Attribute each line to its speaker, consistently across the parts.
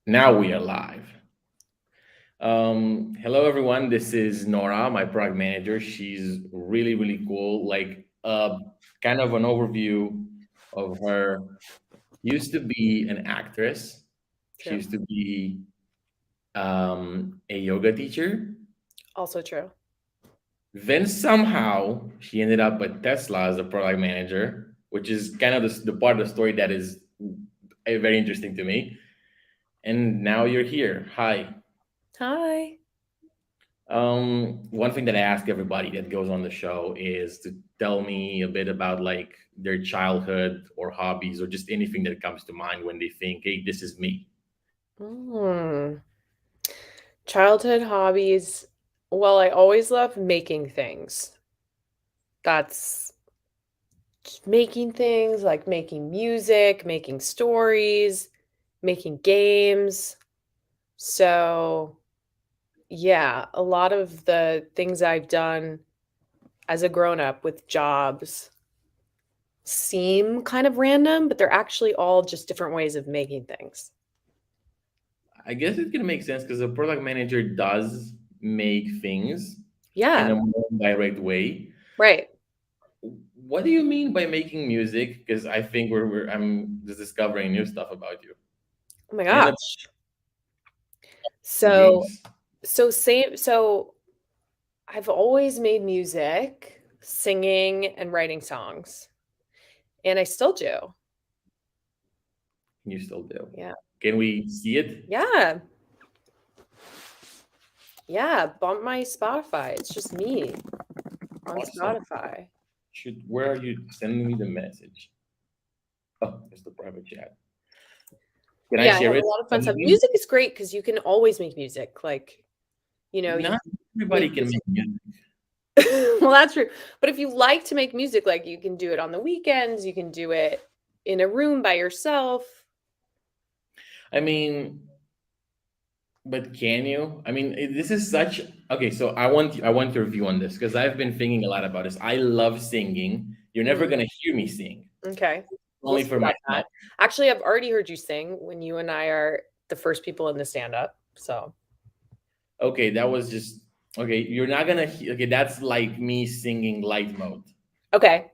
Speaker 1: Now we are live. Hello, everyone. This is Nora, my product manager. She's really, really cool. Kind of an overview of her. Used to be an actress. She
Speaker 2: True.
Speaker 1: used to be a yoga teacher.
Speaker 2: Also true.
Speaker 1: Then somehow she ended up at Tesla as a product manager, which is kind of the part of the story that is very interesting to me. And now you're here. Hi.
Speaker 2: Hi.
Speaker 1: One thing that I ask everybody that goes on the show is to tell me a bit about like their childhood or hobbies or just anything that comes to mind when they think, "Hey, this is me."
Speaker 2: Mm. Childhood hobbies. Well, I always loved making things. That's just making things, like making music, making stories, making games. So, yeah, a lot of the things I've done as a grown up with jobs seem kind of random, but they're actually all just different ways of making things.
Speaker 1: I guess it can make sense because a product manager does make things in
Speaker 2: Yeah,
Speaker 1: a more direct way.
Speaker 2: right.
Speaker 1: What do you mean by making music? Because I think I'm just discovering new stuff about you
Speaker 2: Oh my
Speaker 1: and
Speaker 2: gosh. So
Speaker 1: games.
Speaker 2: so I've always made music, singing and writing songs, and I still do.
Speaker 1: You still do.
Speaker 2: Yeah.
Speaker 1: Can we see it?
Speaker 2: Yeah. Yeah, bump my Spotify. It's just me on
Speaker 1: Awesome.
Speaker 2: Spotify.
Speaker 1: Should Where are you sending me the message? Oh, it's the private chat. Can
Speaker 2: But
Speaker 1: I
Speaker 2: yeah, I
Speaker 1: share
Speaker 2: have
Speaker 1: it
Speaker 2: a lot of fun stuff.
Speaker 1: publicly?
Speaker 2: Music is great because you can always make music. Like, you
Speaker 1: Not
Speaker 2: can
Speaker 1: everybody
Speaker 2: make
Speaker 1: can
Speaker 2: music.
Speaker 1: make music.
Speaker 2: Well, that's true. But if you like to make music, like you can do it on the weekends, you can do it in a room by yourself.
Speaker 1: I mean, but can you? I mean, this is such okay. So I want your view on this because I've been thinking a lot about this. I love singing. You're never
Speaker 2: Mm,
Speaker 1: gonna hear me sing,
Speaker 2: okay. We'll
Speaker 1: only
Speaker 2: see
Speaker 1: for
Speaker 2: about
Speaker 1: myself.
Speaker 2: that. Actually, I've already heard you sing when you and I are the first people in the stand up. So,
Speaker 1: Okay, that was just okay. You're not gonna okay. That's like me singing light mode,
Speaker 2: okay.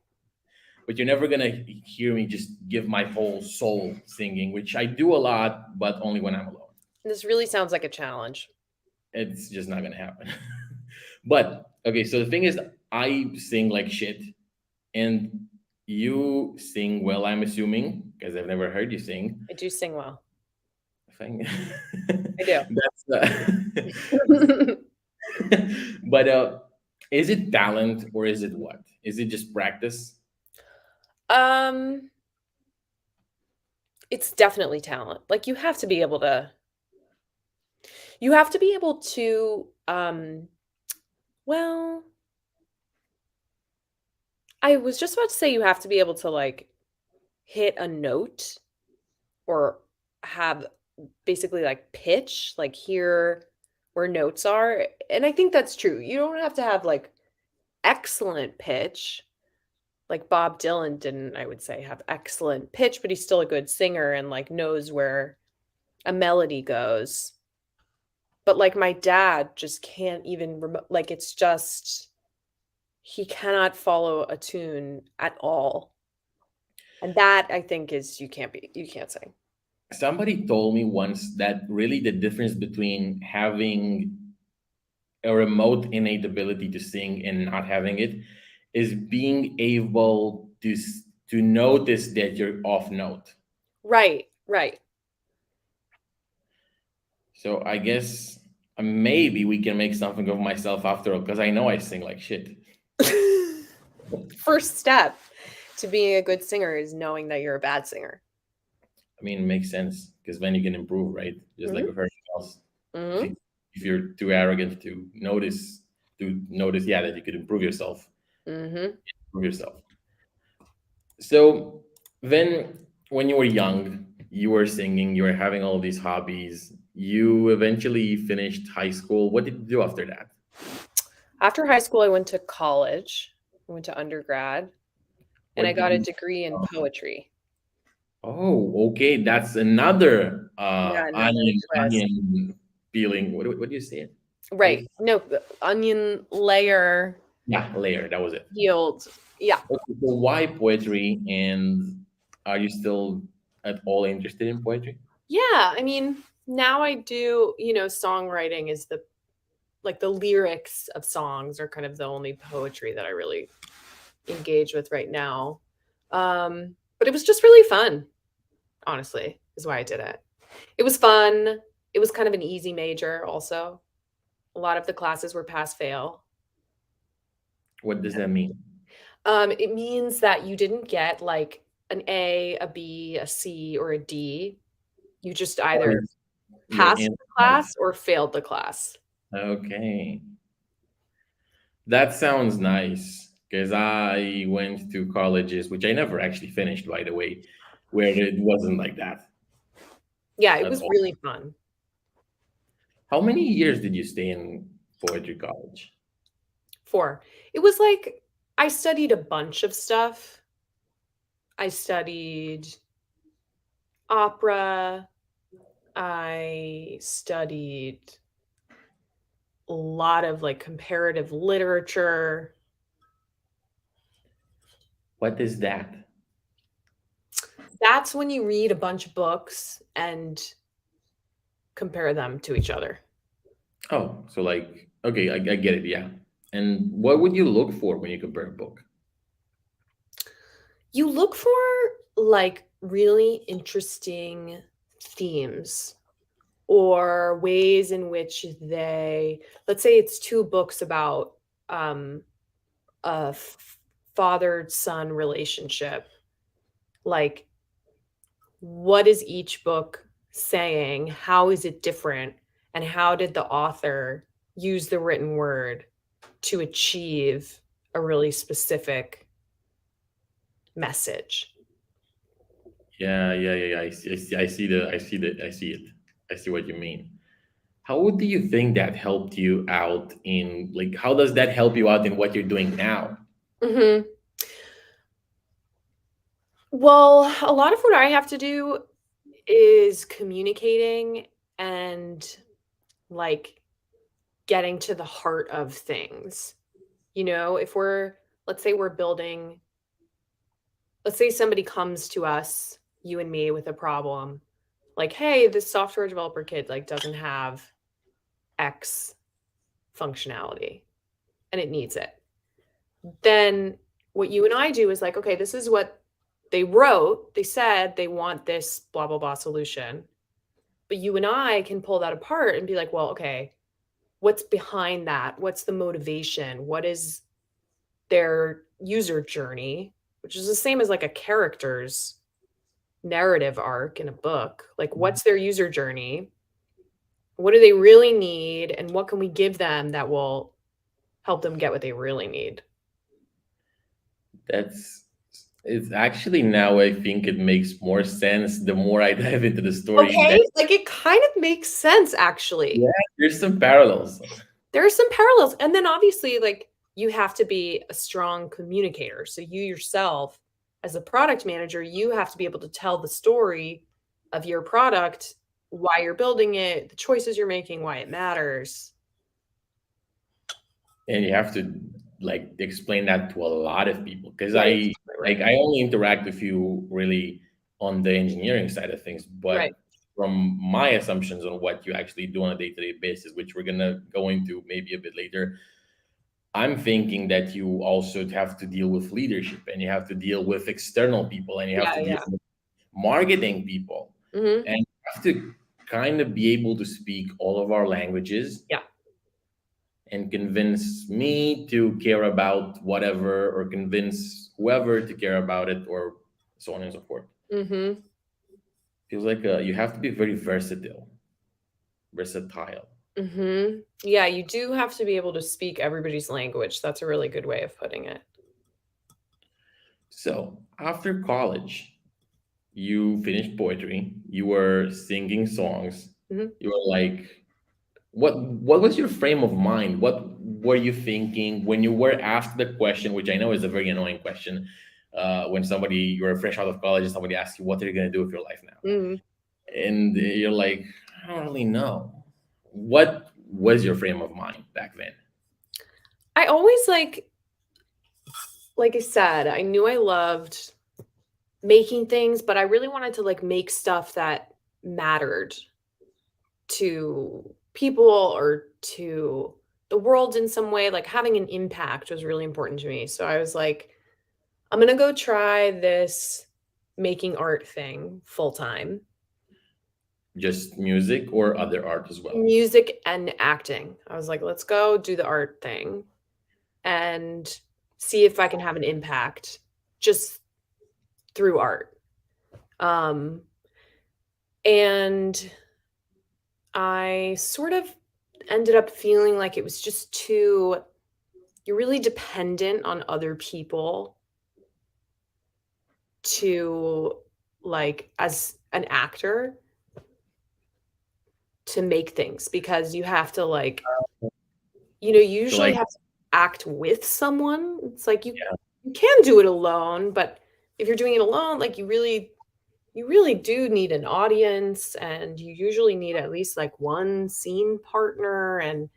Speaker 1: but you're never gonna hear me just give my whole soul singing, which I do a lot, but only when I'm alone.
Speaker 2: This really sounds like a challenge.
Speaker 1: It's just not gonna happen. But okay, so the thing is, I sing like shit, and you sing well. I'm assuming because I've never heard you sing.
Speaker 2: I do sing well.
Speaker 1: I think
Speaker 2: I do.
Speaker 1: that's. But is it talent or is it what? Is it just practice?
Speaker 2: um, it's definitely talent. Like you have to be able to well, I was just about to say you have to be able to like hit a note or have basically like pitch, like hear where notes are. And I think that's true. You don't have to have like excellent pitch. Like Bob Dylan didn't, I would say, have excellent pitch, but he's still a good singer and like knows where a melody goes. But like my dad just can't even like it's just he cannot follow a tune at all. And that I think is you can't sing.
Speaker 1: Somebody told me once that really the difference between having a remote innate ability to sing and not having it is being able to notice that you're off note.
Speaker 2: Right, right.
Speaker 1: So I guess maybe we can make something of myself after all because I know I sing like shit.
Speaker 2: First step to being a good singer is knowing that you're a bad singer.
Speaker 1: I mean, it makes sense because then you can improve, right? Just like
Speaker 2: Mhm,
Speaker 1: with everything else. If
Speaker 2: mhm,
Speaker 1: you if you're too arrogant to notice, yeah, that you could
Speaker 2: mhm.
Speaker 1: improve yourself. So then, when you were young, you were singing, you were having all these hobbies. You eventually finished high school. What did you do after that?
Speaker 2: After high school, I went to college. I went to undergrad, and I
Speaker 1: What did
Speaker 2: got a
Speaker 1: you?
Speaker 2: degree in poetry.
Speaker 1: Oh, okay. That's another
Speaker 2: Yeah, another twist.
Speaker 1: onion peeling. What do you say it?
Speaker 2: Right. No, the onion layer
Speaker 1: Yeah, layer. That was it.
Speaker 2: peeled. Yeah.
Speaker 1: Okay, so why poetry? And are you still at all interested in poetry?
Speaker 2: Yeah, I mean, now I do, songwriting is the lyrics of songs are kind of the only poetry that I really engage with right now. But it was just really fun, honestly, is why I did it. It was fun. It was kind of an easy major also. A lot of the classes were pass fail.
Speaker 1: What does that mean?
Speaker 2: It means that you didn't get like an A, a B, a C, or a D. You just
Speaker 1: Or
Speaker 2: either
Speaker 1: you're
Speaker 2: passed
Speaker 1: in
Speaker 2: the
Speaker 1: like,
Speaker 2: class or failed the class.
Speaker 1: okay. That sounds nice because I went to colleges, which I never actually finished, by the way, where it wasn't like that
Speaker 2: Yeah, it
Speaker 1: at
Speaker 2: was
Speaker 1: all.
Speaker 2: really fun.
Speaker 1: How many years did you stay in poetry college?
Speaker 2: 4. It was like I studied a bunch of stuff. I studied opera. I studied a lot of like comparative literature.
Speaker 1: What is that?
Speaker 2: That's when you read a bunch of books and compare them to each other.
Speaker 1: Oh, so like, okay, I get it, yeah. And what would you look for when you compare a book?
Speaker 2: You look for like really interesting themes or ways in which let's say it's two books about um, a father-son relationship. Like, what is each book saying? How is it different? And how did the author use the written word to achieve a really specific message?
Speaker 1: Yeah. I see it. I see what you mean. How do you think that helped you out in like? How does that help you out in what you're doing now?
Speaker 2: Hmm. Well, a lot of what I have to do is communicating and like getting to the heart of things. If let's say we're building, let's say somebody comes to us, you and me, with a problem, like, hey, this software developer kid like doesn't have X functionality and it needs it. Then what you and I do is like, okay, this is what they wrote. They said they want this blah, blah, blah solution. But you and I can pull that apart and be like, well, okay, what's behind that? What's the motivation? What is their user journey? Which is the same as like a character's narrative arc in a book. Like, what's their user journey? What do they really need? And what can we give them that will help them get what they really need?
Speaker 1: That's it's actually now I think it makes more sense the more I dive into the story. That
Speaker 2: Okay, like it kind of makes sense actually.
Speaker 1: yeah, there's some parallels.
Speaker 2: There are some parallels. And then obviously, like, you have to be a strong communicator. So you yourself, as a product manager, you have to be able to tell the story of your product, why you're building it, the choices you're making, why it matters.
Speaker 1: And you have to like explain that to a lot of people because
Speaker 2: Right.
Speaker 1: I only interact with you really on the engineering side of things,
Speaker 2: Right.
Speaker 1: but from my assumptions on what you actually do on a day-to-day basis, which we're gonna go into maybe a bit later, I'm thinking that you also have to deal with leadership and you have to deal with external people and you have
Speaker 2: Yeah,
Speaker 1: to deal
Speaker 2: yeah.
Speaker 1: with marketing people
Speaker 2: Mhm.
Speaker 1: and you have to kind of be able to speak all of our languages
Speaker 2: Yeah.
Speaker 1: and convince me to care about whatever or convince whoever to care about it or so on and so forth.
Speaker 2: Mhm.
Speaker 1: Feels like you have to be very versatile.
Speaker 2: Mhm. Yeah, you do have to be able to speak everybody's language. That's a really good way of putting it.
Speaker 1: So after college you finished poetry, you were singing songs,
Speaker 2: Mhm.
Speaker 1: you were like, what was your frame of mind? What were you thinking when you were asked the question, which I know is a very annoying question? when you're fresh out of college and somebody asks you, what are you going to do with your life now?
Speaker 2: Mhm.
Speaker 1: And you're like, I don't really know. What was your frame of mind back then?
Speaker 2: I always like I said, I knew I loved making things, but I really wanted to like make stuff that mattered to people or to the world in some way. Like having an impact was really important to me. So I was like, I'm gonna go try this making art thing full time.
Speaker 1: Just music or other art as well?
Speaker 2: Music and acting. I was like, let's go do the art thing and see if I can have an impact just through art. Um, and I sort of ended up feeling like it was just too, you're really dependent on other people to, like, as an actor, to make things because you have to, like, you
Speaker 1: So
Speaker 2: usually
Speaker 1: like,
Speaker 2: have to act with someone. It's like
Speaker 1: yeah,
Speaker 2: you can do it alone, but if you're doing it alone, like, you really do need an audience, and you usually need at least, like, one scene partner, and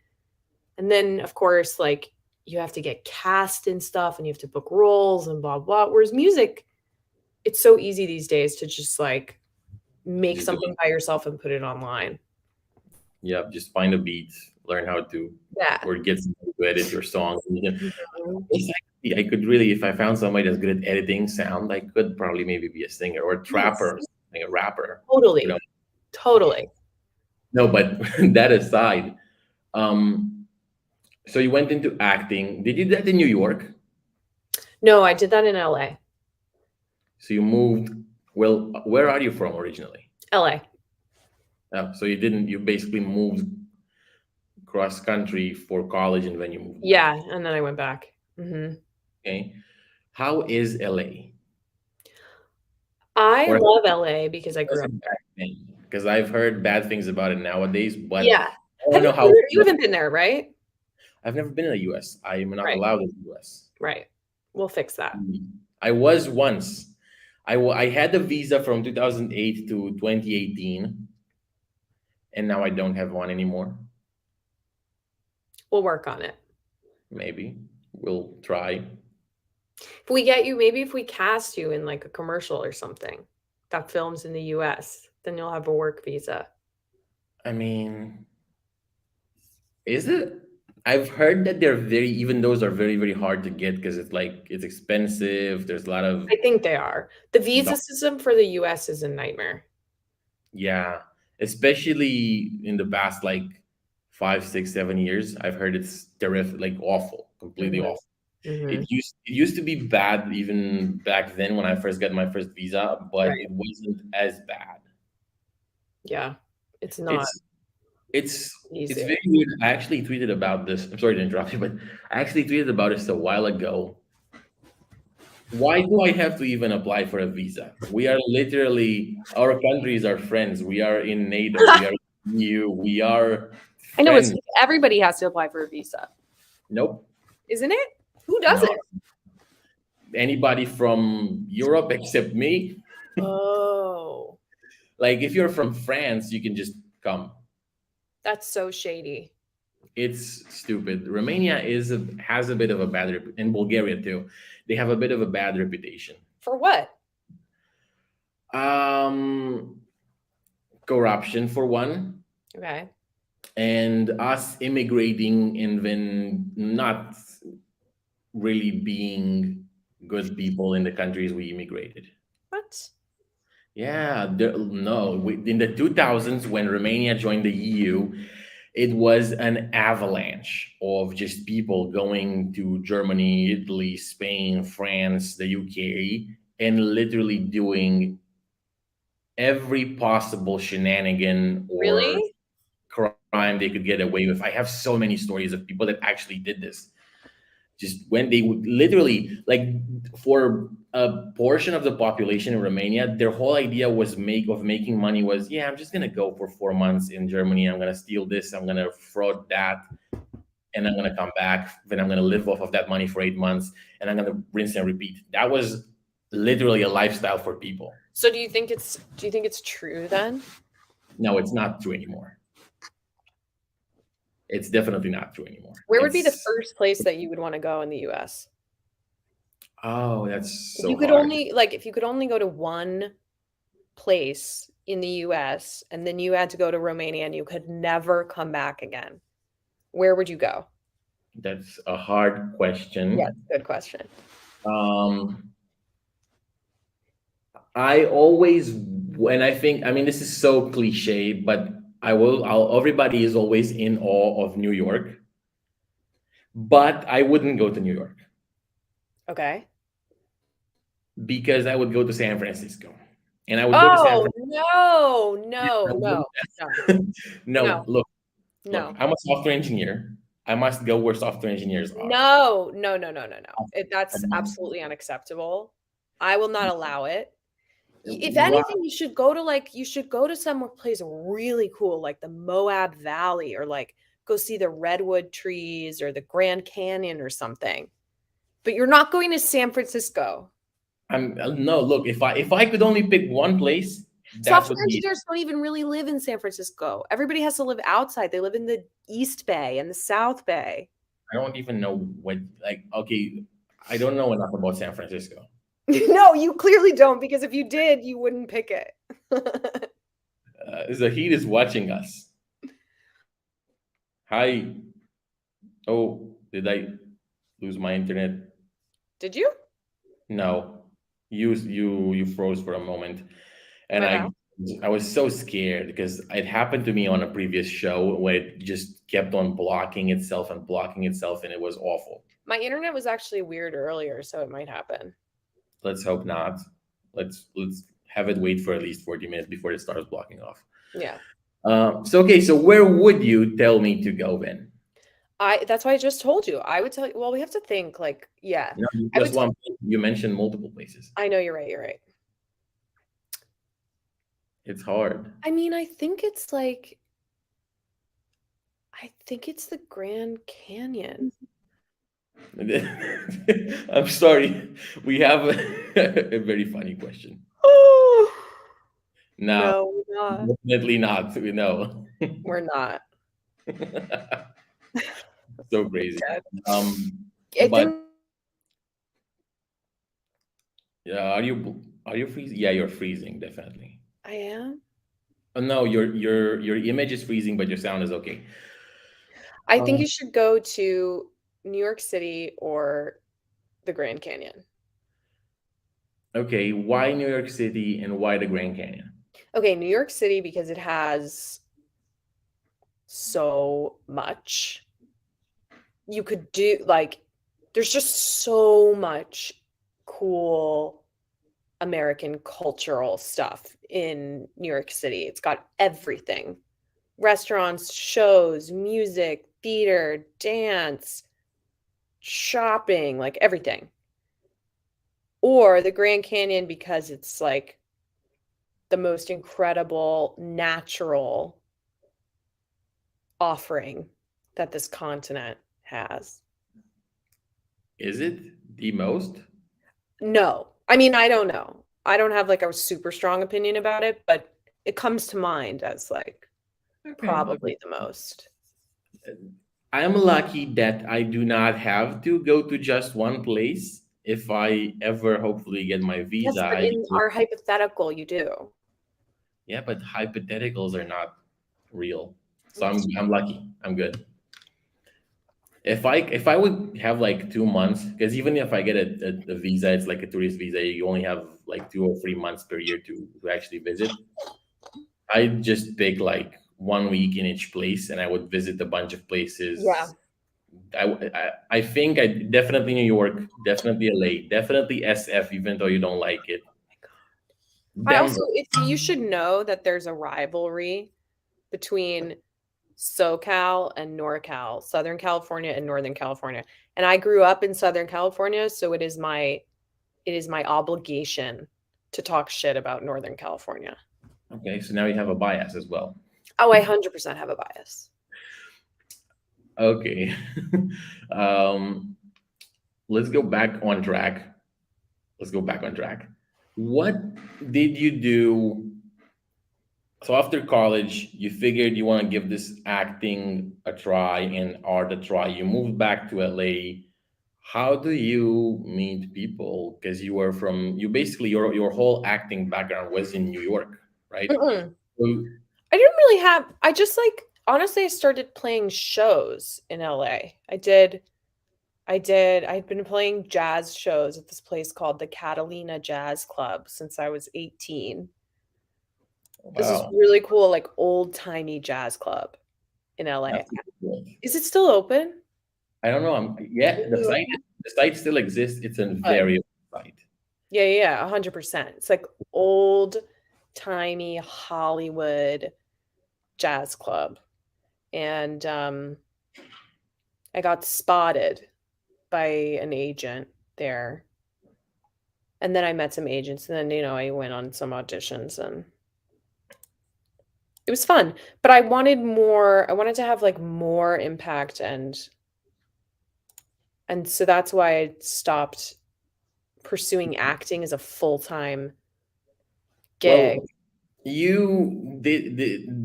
Speaker 2: then, of course, like, you have to get cast and stuff, and you have to book roles and blah, blah. Whereas music, it's so easy these days to just, like, make
Speaker 1: just do
Speaker 2: something
Speaker 1: it.
Speaker 2: by yourself and put it online.
Speaker 1: Yeah, just find a beat, learn how to,
Speaker 2: Yeah.
Speaker 1: or get somebody to edit your song.
Speaker 2: Mhm.
Speaker 1: I could really, if I found somebody that's good at editing sound, I could probably maybe be a singer or a trapper,
Speaker 2: Yes.
Speaker 1: or something, a rapper. You know,
Speaker 2: Totally. Totally.
Speaker 1: no, but that aside, um, so you went into acting. Did you do that in New York?
Speaker 2: No, I did that in LA.
Speaker 1: So you moved. Well, where are you from originally?
Speaker 2: LA.
Speaker 1: So you didn't. You basically moved cross country for college, and then you moved
Speaker 2: Yeah,
Speaker 1: back.
Speaker 2: and then I went back. Mhm.
Speaker 1: Okay. How is LA?
Speaker 2: I
Speaker 1: Or
Speaker 2: love LA because I grew up there.
Speaker 1: because I've heard bad things about it nowadays, but
Speaker 2: Yeah.
Speaker 1: I want to know how it
Speaker 2: You
Speaker 1: was.
Speaker 2: haven't been there, right?
Speaker 1: I've never been in the US. I am not
Speaker 2: Right,
Speaker 1: allowed in the US.
Speaker 2: right. We'll fix that.
Speaker 1: I was once. I had a visa from 2008 to 2018, and now I don't have one anymore.
Speaker 2: We'll work on it.
Speaker 1: Maybe we'll try.
Speaker 2: If we get you maybe if we cast you in, like, a commercial or something that films in the US, then you'll have a work visa.
Speaker 1: I mean, is it? I've heard that they're very, even those are very, very hard to get because it's expensive. There's a lot of,
Speaker 2: I think they are. The visa system for the US is a nightmare.
Speaker 1: yeah, especially in the past like 5, 6, 7 years. I've heard it's terrific, like awful, completely
Speaker 2: Mhm,
Speaker 1: awful.
Speaker 2: mhm.
Speaker 1: It used to be bad even back then when I first got my first visa, but
Speaker 2: Right.
Speaker 1: it wasn't as bad.
Speaker 2: Yeah. It's not
Speaker 1: It's it's it's
Speaker 2: easier.
Speaker 1: very weird. I actually tweeted about this. I'm sorry to interrupt you, but I actually tweeted about this a while ago. Why do I have to even apply for a visa? We are literally, our countries are friends. We are in NATO. We are in EU. We are
Speaker 2: I know it's
Speaker 1: friends.
Speaker 2: everybody has to apply for a visa,
Speaker 1: Nope.
Speaker 2: isn't it? Who
Speaker 1: No.
Speaker 2: doesn't?
Speaker 1: Anybody from Europe except me.
Speaker 2: Oh,
Speaker 1: Like if you're from France, you can just come.
Speaker 2: that's so shady.
Speaker 1: It's stupid. Romania has a bit of a bad and Bulgaria too. They have a bit of a bad reputation.
Speaker 2: For what?
Speaker 1: Um, Corruption for one,
Speaker 2: Okay.
Speaker 1: and us immigrating and then not really being good people in the countries we immigrated.
Speaker 2: What?
Speaker 1: Yeah, no. In the 2000s, when Romania joined the EU, it was an avalanche of just people going to Germany, Italy, Spain, France, the UK, and literally doing every possible shenanigan or
Speaker 2: Really?
Speaker 1: crime they could get away with. I have so many stories of people that actually did this. Just when they would literally, like, for a portion of the population in Romania, their whole idea was making money was, yeah, I'm just gonna go for 4 months in Germany. I'm gonna steal this. I'm gonna fraud that, and I'm gonna come back. Then I'm gonna live off of that money for 8 months, and I'm gonna rinse and repeat. That was literally a lifestyle for people.
Speaker 2: So do you think it's true then?
Speaker 1: No, it's not true anymore. It's definitely not true anymore.
Speaker 2: Where would be the first place that you would want to go in the US?
Speaker 1: Oh, that's
Speaker 2: If
Speaker 1: so
Speaker 2: you could
Speaker 1: hard.
Speaker 2: only go to one place in the US and then you had to go to Romania and you could never come back again, where would you go?
Speaker 1: That's a hard question.
Speaker 2: Yes, good question.
Speaker 1: Um, I always, when I think, I mean, this is so cliche, but everybody is always in awe of New York, but I wouldn't go to New York
Speaker 2: Okay.
Speaker 1: because I would go to San Francisco. And I would go to San
Speaker 2: Oh,
Speaker 1: Francisco.
Speaker 2: no.
Speaker 1: No,
Speaker 2: No,
Speaker 1: look,
Speaker 2: no.
Speaker 1: I'm a software engineer. I must go where software engineers are.
Speaker 2: No. That's
Speaker 1: Um,
Speaker 2: absolutely unacceptable. I will not allow it. If
Speaker 1: Wow.
Speaker 2: anything, you should go to some place really cool, like the Moab Valley, or like go see the redwood trees or the Grand Canyon or something. But you're not going to San Francisco.
Speaker 1: No, look, if I could only pick one place, that
Speaker 2: Software
Speaker 1: would be it.
Speaker 2: engineers don't even really live in San Francisco. Everybody has to live outside. They live in the East Bay and the South Bay.
Speaker 1: I don't even know what, like, okay, I don't know enough about San Francisco.
Speaker 2: No, you clearly don't, because if you did, you wouldn't pick it.
Speaker 1: The heat is watching us. Hi. Oh, did I lose my internet?
Speaker 2: Did you?
Speaker 1: No. You froze for a moment. And
Speaker 2: Right now?
Speaker 1: I was so scared because it happened to me on a previous show where it just kept on blocking itself and blocking itself, and it was awful.
Speaker 2: My internet was actually weird earlier, so it might happen.
Speaker 1: Let's hope not. Let's have it wait for at least 40 minutes before it starts blocking off.
Speaker 2: Yeah.
Speaker 1: So where would you tell me to go then?
Speaker 2: That's why I just told you. I would tell you, well, we have to think, like, yeah.
Speaker 1: No,
Speaker 2: I would
Speaker 1: just one place. You mentioned multiple places.
Speaker 2: I know you're right.
Speaker 1: It's hard.
Speaker 2: I mean, I think it's the Grand Canyon.
Speaker 1: I'm sorry. We have a very funny question. No,
Speaker 2: No, we're not.
Speaker 1: definitely not. No.
Speaker 2: We're not.
Speaker 1: So crazy.
Speaker 2: I
Speaker 1: But
Speaker 2: think
Speaker 1: yeah, are you freezing? Yeah, you're freezing, definitely.
Speaker 2: I am.
Speaker 1: Oh, no, your image is freezing, but your sound is okay.
Speaker 2: I think you should go to New York City or the Grand Canyon.
Speaker 1: Okay, why New York City and why the Grand Canyon?
Speaker 2: Okay, New York City because it has so much. You could do, like, there's just so much cool American cultural stuff in New York City. It's got everything. Restaurants, shows, music, theater, dance, shopping, like everything. Or the Grand Canyon because it's like the most incredible natural offering that this continent has.
Speaker 1: Is it the most?
Speaker 2: No. I mean, I don't know. I don't have like a super strong opinion about it, but it comes to mind as like probably the most.
Speaker 1: I am lucky that I do not have to go to just one place. If I ever hopefully get my
Speaker 2: Yes,
Speaker 1: visa,
Speaker 2: but in our hypothetical, you do.
Speaker 1: yeah, but hypotheticals are not real. So
Speaker 2: That's
Speaker 1: I'm lucky. I'm good. If I would have like 2 months, because even if I get a visa, it's like a tourist visa, you only have like 2 or 3 months per year to actually visit. I'd just pick like 1 week in each place, and I would visit a bunch of places.
Speaker 2: Yeah.
Speaker 1: I think I definitely New York, definitely LA, definitely SF, even though you don't like it.
Speaker 2: I
Speaker 1: Denver.
Speaker 2: also, you should know that there's a rivalry between SoCal and NorCal, Southern California and Northern California. And I grew up in Southern California, so it is my obligation to talk shit about Northern California.
Speaker 1: Okay, so now you have a bias as well.
Speaker 2: Oh, I 100% have a bias.
Speaker 1: Okay. Let's go back on track. let's go back on track. What did you do? So after college, you figured you want to give this acting a try and art a try. You moved back to LA. How do you meet people? Because you basically your whole acting background was in New York, right?
Speaker 2: Mm-mm.
Speaker 1: So,
Speaker 2: I didn't really have I just, like honestly, I started playing shows in LA. I'd been playing jazz shows at this place called the Catalina Jazz Club since I was 18. This is
Speaker 1: wow,
Speaker 2: really cool, like, old-timey jazz club in LA.
Speaker 1: that's good.
Speaker 2: Is it still open?
Speaker 1: I don't know. Yeah, the site still exists. It's a
Speaker 2: Good.
Speaker 1: very old site.
Speaker 2: Yeah, yeah, yeah, 100%. It's like old-timey Hollywood jazz club, and, I got spotted by an agent there, and then I met some agents, and then, I went on some auditions, and it was fun, but I wanted to have, like, more impact, and so that's why I stopped pursuing acting as a full-time gig.
Speaker 1: Well, you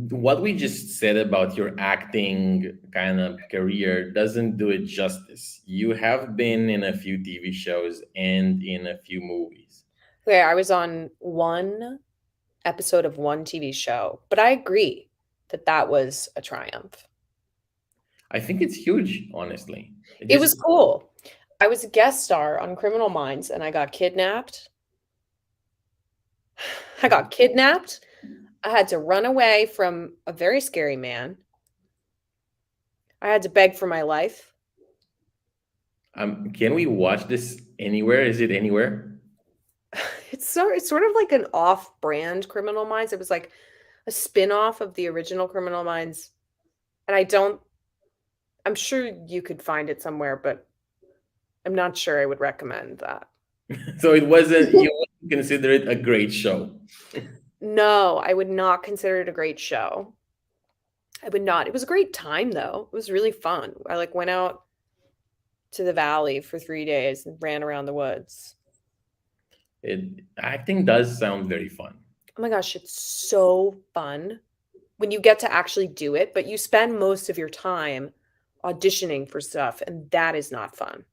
Speaker 1: what we just said about your acting kind of career doesn't do it justice. You have been in a few TV shows and in a few movies.
Speaker 2: Okay, I was on one episode of one TV show, but I agree that that was a triumph.
Speaker 1: I think it's huge, honestly. It
Speaker 2: It was
Speaker 1: just
Speaker 2: cool. I was a guest star on Criminal Minds, and I got kidnapped. I got kidnapped. I had to run away from a very scary man. I had to beg for my life.
Speaker 1: can we watch this anywhere? Is it anywhere?
Speaker 2: It's sort of like an off-brand Criminal Minds. It was like a spin-off of the original Criminal Minds, and I'm sure you could find it somewhere, but I'm not sure I would recommend that.
Speaker 1: So it wasn't you wouldn't consider it a great show.
Speaker 2: No, I would not consider it a great show. I would not. It was a great time though. It was really fun. I like went out to the valley for 3 days and ran around the woods.
Speaker 1: Acting does sound very fun.
Speaker 2: Oh my gosh, it's so fun when you get to actually do it, but you spend most of your time auditioning for stuff, and that is not fun.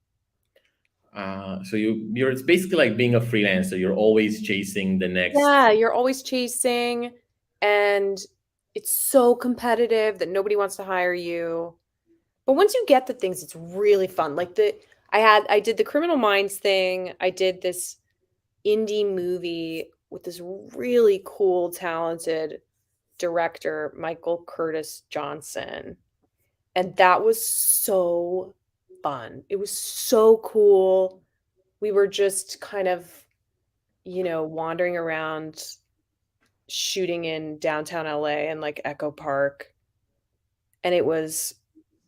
Speaker 1: So you're it's basically like being a freelancer. You're always chasing the next.
Speaker 2: Yeah, you're always chasing, and it's so competitive that nobody wants to hire you. But once you get the things, it's really fun. Like I did the Criminal Minds thing. I did this indie movie with this really cool, talented director, Michael Curtis Johnson. And that was so fun. It was so cool. We were just kind of, wandering around shooting in downtown LA and like Echo Park. And it was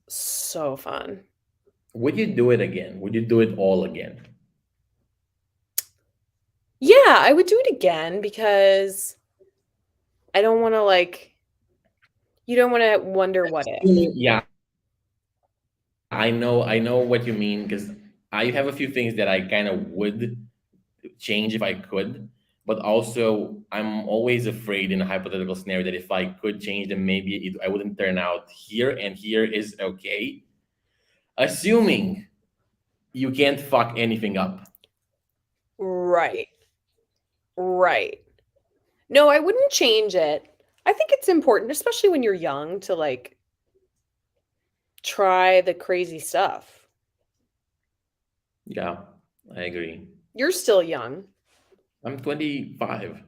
Speaker 2: so fun.
Speaker 1: Would you do it again? Would you do it all again?
Speaker 2: Yeah, I would do it again because I don't want to you don't want to wonder what if.
Speaker 1: Yeah, I know what you mean because I have a few things that I kind of would change if I could, but also I'm always afraid in a hypothetical scenario that if I could change them, maybe I wouldn't turn out here, and here is okay. Assuming you can't fuck anything up.
Speaker 2: Right. Right. No, I wouldn't change it. I think it's important, especially when you're young, to try the crazy stuff.
Speaker 1: Yeah, I agree.
Speaker 2: You're still young.
Speaker 1: I'm 25.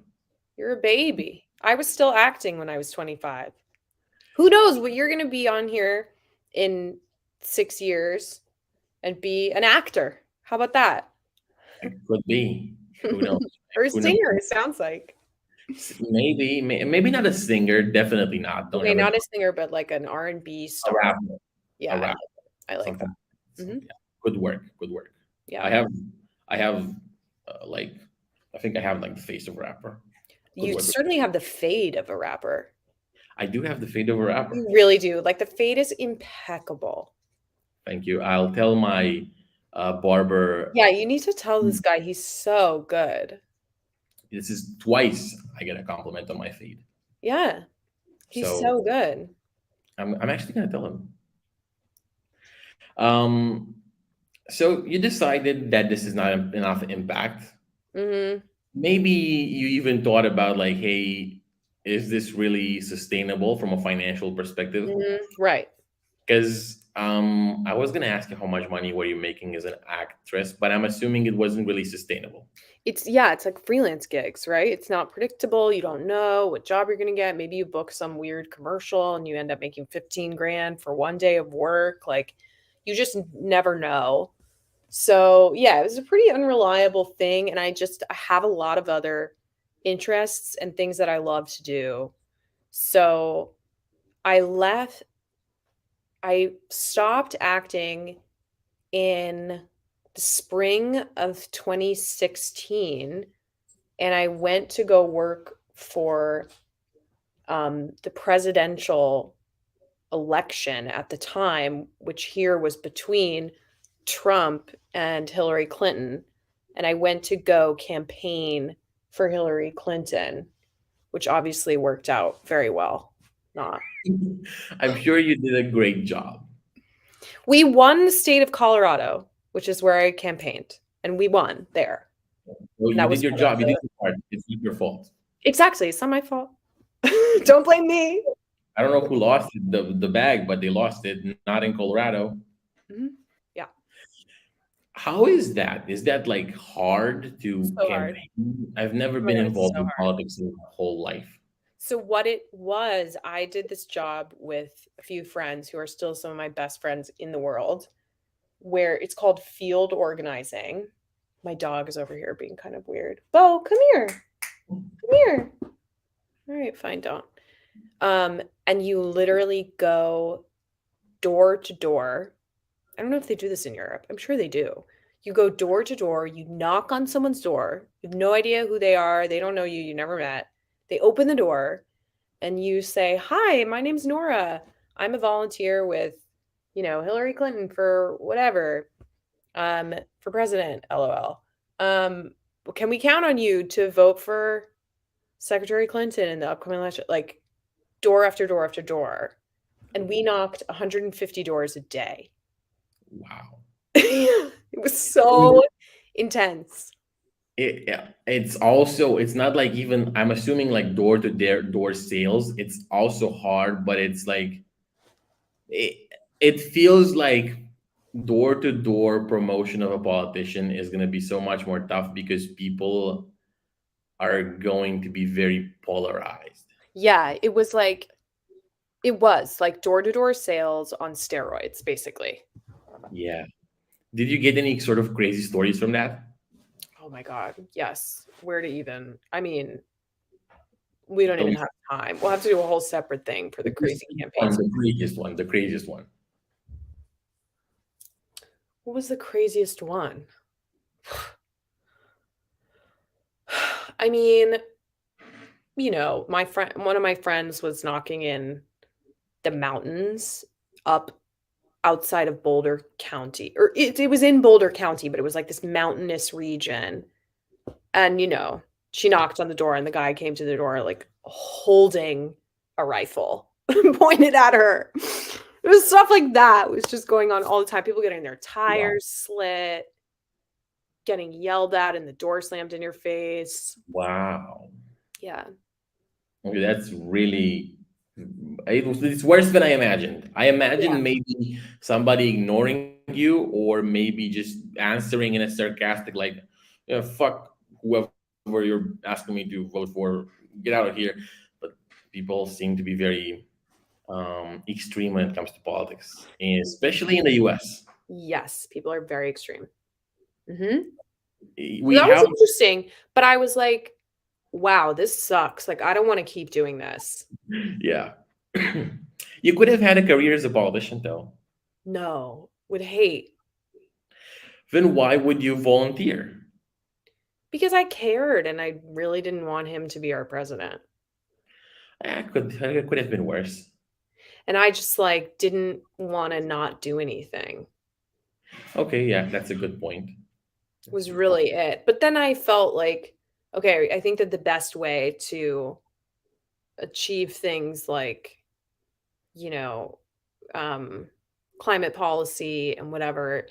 Speaker 2: You're a baby. I was still acting when I was 25. Who knows what you're going to be on here in 6 years and be an actor. How about that?
Speaker 1: I could be. Who knows?
Speaker 2: Or a
Speaker 1: Who knows?
Speaker 2: singer, it sounds like.
Speaker 1: Maybe not a singer. Definitely not. Don't
Speaker 2: Okay,
Speaker 1: ever
Speaker 2: not a singer, but like an R&B
Speaker 1: a
Speaker 2: star.
Speaker 1: rapper.
Speaker 2: Yeah,
Speaker 1: A rapper.
Speaker 2: I like
Speaker 1: Something.
Speaker 2: that. Mhm.
Speaker 1: Yeah. Good work. Good work.
Speaker 2: Yeah.
Speaker 1: I have like I think I have like the face of a rapper. Good
Speaker 2: You
Speaker 1: work.
Speaker 2: certainly have the fade of a rapper.
Speaker 1: I do have the fade of a rapper.
Speaker 2: You really do. Like the fade is impeccable.
Speaker 1: Thank you. I'll tell my barber.
Speaker 2: Yeah, you need to tell this guy he's so good.
Speaker 1: This is twice I get a compliment on my feed.
Speaker 2: Yeah, he's
Speaker 1: So
Speaker 2: so good.
Speaker 1: I'm actually gonna tell him. Um, so you decided that this is not enough impact.
Speaker 2: Mhm,
Speaker 1: Maybe you even thought about like, hey, is this really sustainable from a financial perspective?
Speaker 2: mhm, right.
Speaker 1: Because I was gonna ask you how much money were you making as an actress, but I'm assuming it wasn't really sustainable.
Speaker 2: It's like freelance gigs, right? It's not predictable, you don't know what job you're gonna get. Maybe you book some weird commercial and you end up making 15 grand for 1 day of work, like, you just never know. So, yeah, it was a pretty unreliable thing, and I have a lot of other interests and things that I love to do. So, I left I stopped acting in the spring of 2016, and I went to go work for, the presidential election at the time, which here was between Trump and Hillary Clinton, and I went to go campaign for Hillary Clinton, which obviously worked out very well. Not.
Speaker 1: I'm sure you did a great job.
Speaker 2: We won the state of Colorado, which is where I campaigned, and we won there.
Speaker 1: Well,
Speaker 2: And
Speaker 1: you
Speaker 2: that
Speaker 1: did
Speaker 2: was
Speaker 1: your
Speaker 2: one of
Speaker 1: job. You did
Speaker 2: the
Speaker 1: your part. It's not your fault.
Speaker 2: exactly, it's not my fault. Don't blame me.
Speaker 1: I don't know who lost the bag, but they lost it. Not in Colorado.
Speaker 2: Mhm. Yeah,
Speaker 1: How is that? Is that like hard to
Speaker 2: so hard.
Speaker 1: campaign? I've never
Speaker 2: Oh my
Speaker 1: been
Speaker 2: god, it's
Speaker 1: involved
Speaker 2: so
Speaker 1: in
Speaker 2: hard.
Speaker 1: politics in my whole life.
Speaker 2: So what it was, I did this job with a few friends who are still some of my best friends in the world, where it's called field organizing. My dog is over here being kind of weird. Bo, come here. Come here. All right, fine, don't. And you literally go door to door. I don't know if they do this in Europe. I'm sure they do. You go door to door, you knock on someone's door. You have no idea who they are. They don't know you. You never met. They open the door and you say, "Hi, my name's Nora. I'm a volunteer with, Hillary Clinton for whatever, for president, LOL. Can we count on you to vote for Secretary Clinton in the upcoming election?" Like, door after door after door. And we knocked 150 doors a day.
Speaker 1: Wow.
Speaker 2: It was so intense.
Speaker 1: Yeah, it's also it's not like even I'm assuming like door sales. It's also hard, but it's like it feels like door to door promotion of a politician is going to be so much more tough because people are going to be very polarized.
Speaker 2: Yeah, it was like door-to-door sales on steroids, basically.
Speaker 1: Yeah. Did you get any sort of crazy stories from that?
Speaker 2: Oh my god, yes. Where to even I mean, we don't
Speaker 1: The
Speaker 2: even
Speaker 1: least,
Speaker 2: have time. We'll have to do a whole separate thing for the
Speaker 1: the least
Speaker 2: crazy
Speaker 1: one,
Speaker 2: campaigns.
Speaker 1: the craziest one, the craziest one.
Speaker 2: What was the craziest one? I mean, my friend one of my friends was knocking in the mountains up outside of Boulder County, or it was in Boulder County, but it was like this mountainous region. And, she knocked on the door and the guy came to the door, like, holding a rifle pointed at her. It was stuff like that was just going on all the time. People getting their
Speaker 1: Wow.
Speaker 2: tires slit, getting yelled at, and the door slammed in your face.
Speaker 1: Wow.
Speaker 2: Yeah.
Speaker 1: Okay, that's really it's worse than I imagined. I
Speaker 2: Yeah.
Speaker 1: imagined maybe somebody ignoring you or maybe just answering in a sarcastic like, yeah, fuck whoever you're asking me to vote for, get out of here. But people seem to be very extreme when it comes to politics, especially in the US.
Speaker 2: Yes, people are very extreme. Mhm.
Speaker 1: We
Speaker 2: That was
Speaker 1: have
Speaker 2: interesting, but I was like, "Wow, this sucks, like, I don't wanna keep doing this."
Speaker 1: yeah. You could have had a career as a politician though.
Speaker 2: No, would hate.
Speaker 1: Then why would you volunteer?
Speaker 2: Because I cared and I really didn't want him to be our president.
Speaker 1: It could have been worse.
Speaker 2: And I just, like, didn't wanna not do anything.
Speaker 1: Okay, yeah, that's a good point. That's
Speaker 2: Was
Speaker 1: a good point.
Speaker 2: really it. But then I felt like, okay, I think that the best way to achieve things like, you know, um, climate policy and whatever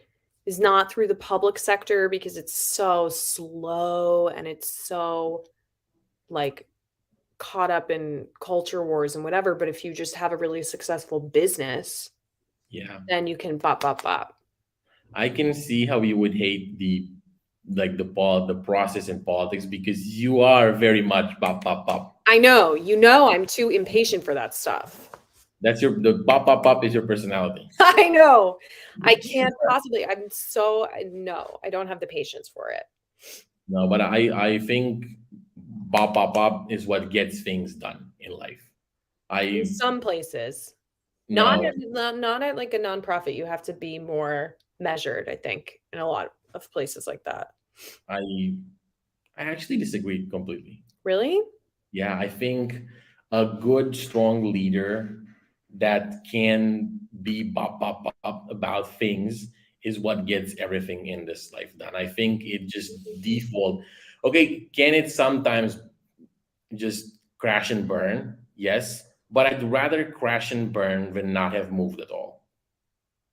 Speaker 2: is not through the public sector because it's so slow and it's so like caught up in culture wars and whatever. But if you just have a really successful business,
Speaker 1: Yeah,
Speaker 2: then you can bop, bop, bop.
Speaker 1: I can see how you would hate the process in politics because you are very much bop bop bop.
Speaker 2: I know, I'm too impatient for that stuff.
Speaker 1: That's the bop bop bop is your personality.
Speaker 2: I know. I can't possibly. No, I don't have the patience for it.
Speaker 1: No, but I think bop bop bop is what gets things done in life.
Speaker 2: In
Speaker 1: I
Speaker 2: some places,
Speaker 1: no,
Speaker 2: not at like a nonprofit, you have to be more measured, I think, in a lot of places like that.
Speaker 1: I I actually disagree completely.
Speaker 2: Really?
Speaker 1: Yeah, I think a good, strong leader that can be bop, bop, bop about things is what gets everything in this life done. I think it just default. Okay, can it sometimes just crash and burn? Yes, but I'd rather crash and burn than not have moved at all.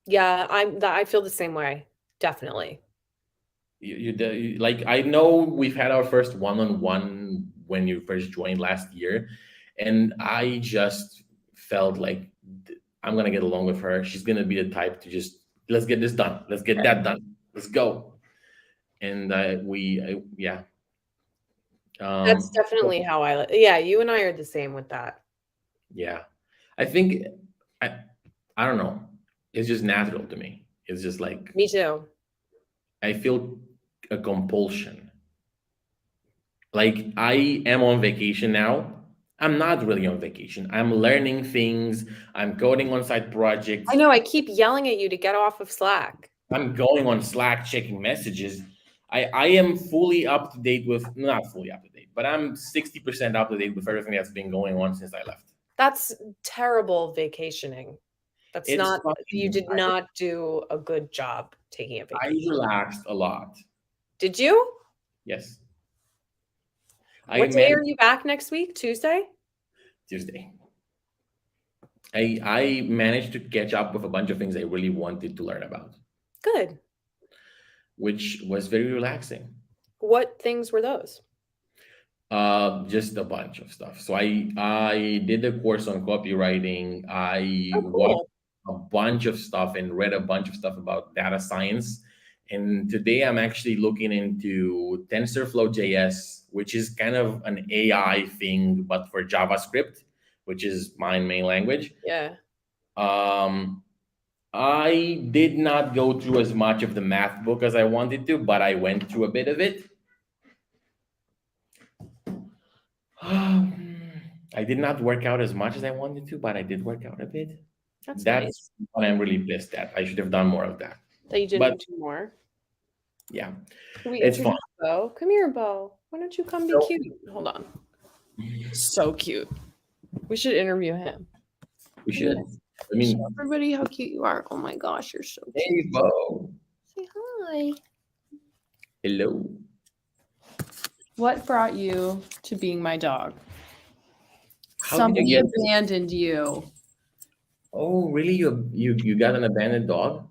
Speaker 2: Yeah, I feel the same way. Definitely.
Speaker 1: Like I know we've had our first one-on-one when you first joined last year, and I just felt like I'm gonna get along with her. She's gonna be the type to just let's get this done, let's get that done, let's go. And yeah,
Speaker 2: That's
Speaker 1: um,
Speaker 2: definitely how yeah, you and I are the same with that.
Speaker 1: yeah. I think I I don't know. It's just natural to me. It's just like
Speaker 2: Me too.
Speaker 1: I feel a compulsion. Like I am on vacation now. I'm not really on vacation. I'm learning things. I'm coding on side
Speaker 2: I
Speaker 1: projects.
Speaker 2: know, I keep yelling at you to get off of Slack.
Speaker 1: I'm going on Slack checking messages. I am fully up to date with not fully up to date, but I'm 60% up to date with everything that's been going on since I left.
Speaker 2: That's terrible vacationing. That's
Speaker 1: It's
Speaker 2: not You
Speaker 1: fine.
Speaker 2: did not do a good job taking a
Speaker 1: I
Speaker 2: vacation.
Speaker 1: relaxed a lot.
Speaker 2: Did you?
Speaker 1: Yes. I
Speaker 2: What day
Speaker 1: managed
Speaker 2: are you back next week? Tuesday?
Speaker 1: Tuesday. I managed to catch up with a bunch of things I really wanted to learn about,
Speaker 2: Good.
Speaker 1: which was very relaxing.
Speaker 2: What things were those?
Speaker 1: Just a bunch of stuff. So I did a course on copywriting. I
Speaker 2: Oh,
Speaker 1: watched
Speaker 2: cool.
Speaker 1: a bunch of stuff and read a bunch of stuff about data science. And today I'm actually looking into TensorFlow JS, which is kind of an AI thing, but for JavaScript, which is my main language.
Speaker 2: Yeah.
Speaker 1: Um, I did not go through as much of the math book as I wanted to, but I went through a bit of it. I did not work out as much as I wanted to, but I did work out a bit.
Speaker 2: That's
Speaker 1: That's
Speaker 2: nice
Speaker 1: what I'm really pissed at. I should have done more of that.
Speaker 2: that you
Speaker 1: But
Speaker 2: didn't do more.
Speaker 1: yeah,
Speaker 2: Can we
Speaker 1: it's fun.
Speaker 2: introduce Bo? Come here, Bo. Why don't you come be
Speaker 1: So
Speaker 2: cute? Hold on. So cute. We should interview him.
Speaker 1: we
Speaker 2: Come
Speaker 1: should.
Speaker 2: here.
Speaker 1: I
Speaker 2: Show
Speaker 1: mean,
Speaker 2: everybody how cute you are. Oh my gosh, you're so cute.
Speaker 1: hey, Bo.
Speaker 2: Say hi.
Speaker 1: Hello.
Speaker 3: What brought you to being my dog?
Speaker 1: How did
Speaker 3: Somebody
Speaker 1: you get?
Speaker 3: abandoned you.
Speaker 1: Oh, really? You got an abandoned dog?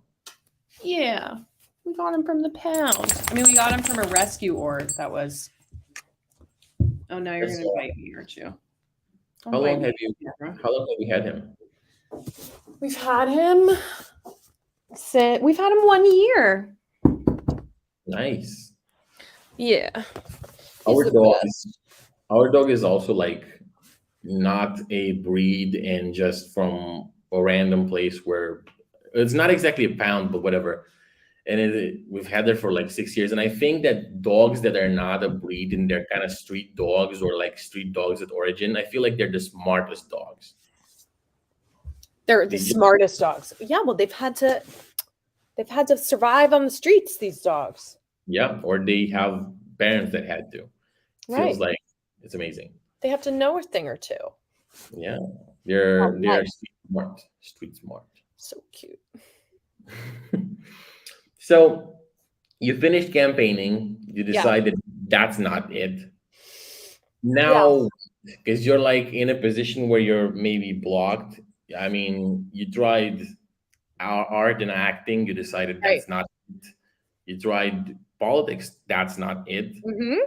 Speaker 3: Yeah. We got him from the pound. I mean, we got him from a rescue org that was. Oh, now you're
Speaker 1: That's
Speaker 3: going to bite me, aren't you? Don't
Speaker 1: How
Speaker 3: bite
Speaker 1: long
Speaker 3: me,
Speaker 1: have you?
Speaker 3: Nora.
Speaker 1: How long have you had him?
Speaker 3: We've had him we've had him 1 year.
Speaker 1: Nice.
Speaker 3: Yeah. He's
Speaker 1: Our
Speaker 3: the
Speaker 1: dog
Speaker 3: best.
Speaker 1: is our dog is also like not a breed and just from a random place where it's not exactly a pound, but whatever. And we've had it for like 6 years. And I think that dogs that are not a breed and they're kind of street dogs or like street dogs at origin, I feel like they're the smartest dogs.
Speaker 2: They're the
Speaker 1: They just,
Speaker 2: smartest dogs. Yeah, well, they've had to survive on the streets, these dogs.
Speaker 1: yeah, or they have parents that had to. Feels
Speaker 2: Right.
Speaker 1: like it's amazing.
Speaker 2: They have to know a thing or two.
Speaker 1: Yeah,
Speaker 2: Oh,
Speaker 1: they're
Speaker 2: nice.
Speaker 1: street smart, street smart.
Speaker 2: So cute.
Speaker 1: So you finished campaigning, you
Speaker 2: Yeah.
Speaker 1: decided that's not it.
Speaker 2: Yeah.
Speaker 1: Now, because you're like in a position where you're maybe blocked. I mean, you tried art and acting, you decided
Speaker 2: Right.
Speaker 1: that's not it. You tried politics, that's not it.
Speaker 2: Mm-hmm.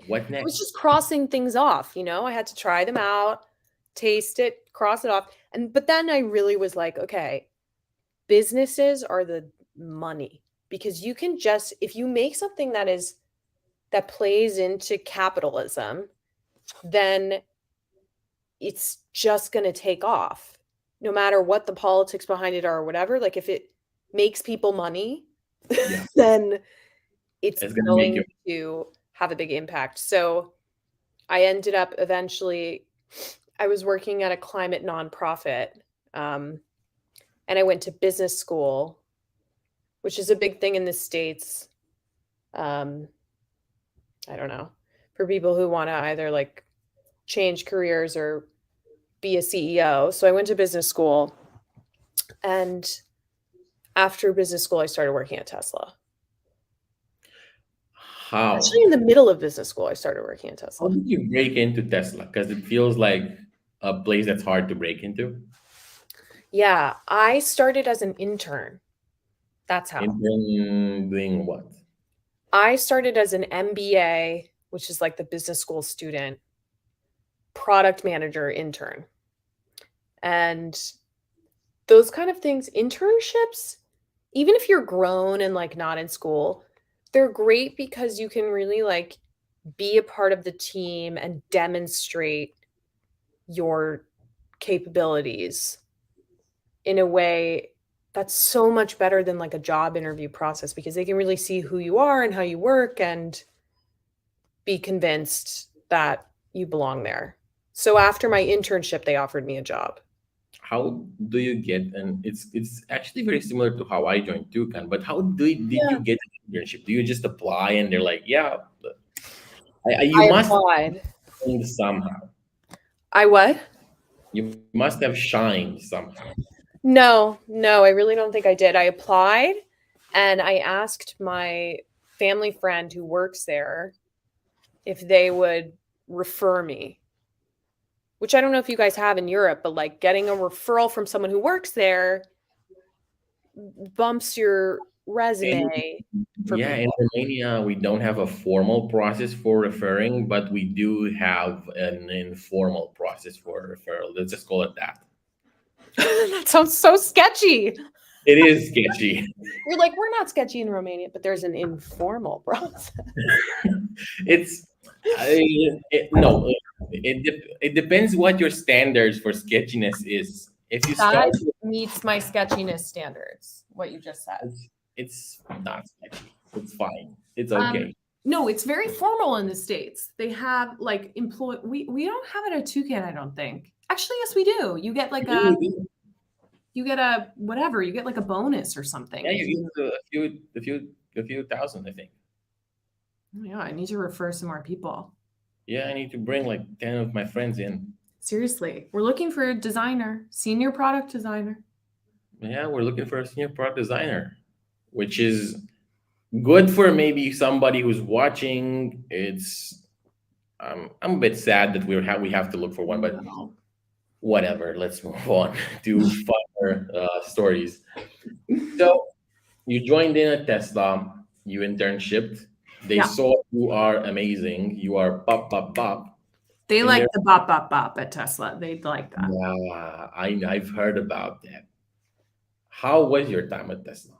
Speaker 1: What
Speaker 2: I was
Speaker 1: next?
Speaker 2: just crossing things off, I had to try them out, taste it, cross it off. But then I really was like, okay, businesses are the money, because you can just, if you make something that plays into capitalism, then it's just going to take off no matter what the politics behind it are or whatever. Like if it makes people money,
Speaker 1: Yeah,
Speaker 2: then it's
Speaker 1: it's gonna make
Speaker 2: going
Speaker 1: you.
Speaker 2: to have a big impact. So I ended up eventually, I was working at a climate nonprofit, and I went to business school, which is a big thing in the States. Um, I don't know, for people who want to either like change careers or be a CEO. So I went to business school, and after business school, I started working at Tesla. Actually, in
Speaker 1: How?
Speaker 2: the middle of business school, I started working at
Speaker 1: How
Speaker 2: Tesla.
Speaker 1: did you break into Tesla? Because it feels like a place that's hard to break into.
Speaker 2: Yeah, I started as an intern. That's how.
Speaker 1: And then doing what?
Speaker 2: I started as an MBA, which is like the business school student, product manager intern. And those kind of things, internships, even if you're grown and like not in school, they're great because you can really like be a part of the team and demonstrate your capabilities in a way that's so much better than like a job interview process, because they can really see who you are and how you work and be convinced that you belong there. So after my internship, they offered me a job.
Speaker 1: How do you get? And it's actually very similar to how I joined Tucan. But how did
Speaker 2: Yeah.
Speaker 1: you get an internship? Do you just apply and they're like, yeah, you
Speaker 2: I
Speaker 1: must
Speaker 2: applied.
Speaker 1: shined somehow.
Speaker 2: I what?
Speaker 1: You must have shined somehow.
Speaker 2: No, I really don't think I did. I applied and I asked my family friend who works there if they would refer me, which I don't know if you guys have in Europe, but like getting a referral from someone who works there bumps your resume for
Speaker 1: Yeah, in
Speaker 2: people.
Speaker 1: Romania, we don't have a formal process for referring, but we do have an informal process for referral. Let's just call it that.
Speaker 2: That sounds so sketchy.
Speaker 1: It is sketchy.
Speaker 2: You're like, we're not sketchy in Romania, but there's an informal process.
Speaker 1: It's no. It depends what your standards for sketchiness is. If you start,
Speaker 2: That meets my sketchiness standards, what you just said.
Speaker 1: it's not sketchy. It's fine. It's okay.
Speaker 3: No, it's very formal in the States. They have like we don't have it at Toucan, I don't think. Actually, yes, we do. You get like
Speaker 1: You do.
Speaker 3: you get a whatever, you get like a bonus or something.
Speaker 1: Yeah, you get a few thousand, I think.
Speaker 3: Yeah, I need to refer some more people.
Speaker 1: Yeah, I need to bring like 10 of my friends in.
Speaker 3: Seriously, we're looking for a designer, senior product designer.
Speaker 1: Yeah, we're looking for a senior product designer, which is good for maybe somebody who's watching. It's I'm a bit sad that we have to look for one, but whatever. Let's move on to funner stories. So you joined in at Tesla, you internshipped. They
Speaker 3: Yeah.
Speaker 1: saw you are amazing. You are pop pop pop.
Speaker 3: They
Speaker 1: And
Speaker 3: like
Speaker 1: they're-
Speaker 3: the bop bop bop at Tesla. They'd like that.
Speaker 1: Yeah, I've heard about that. How was your time at Tesla?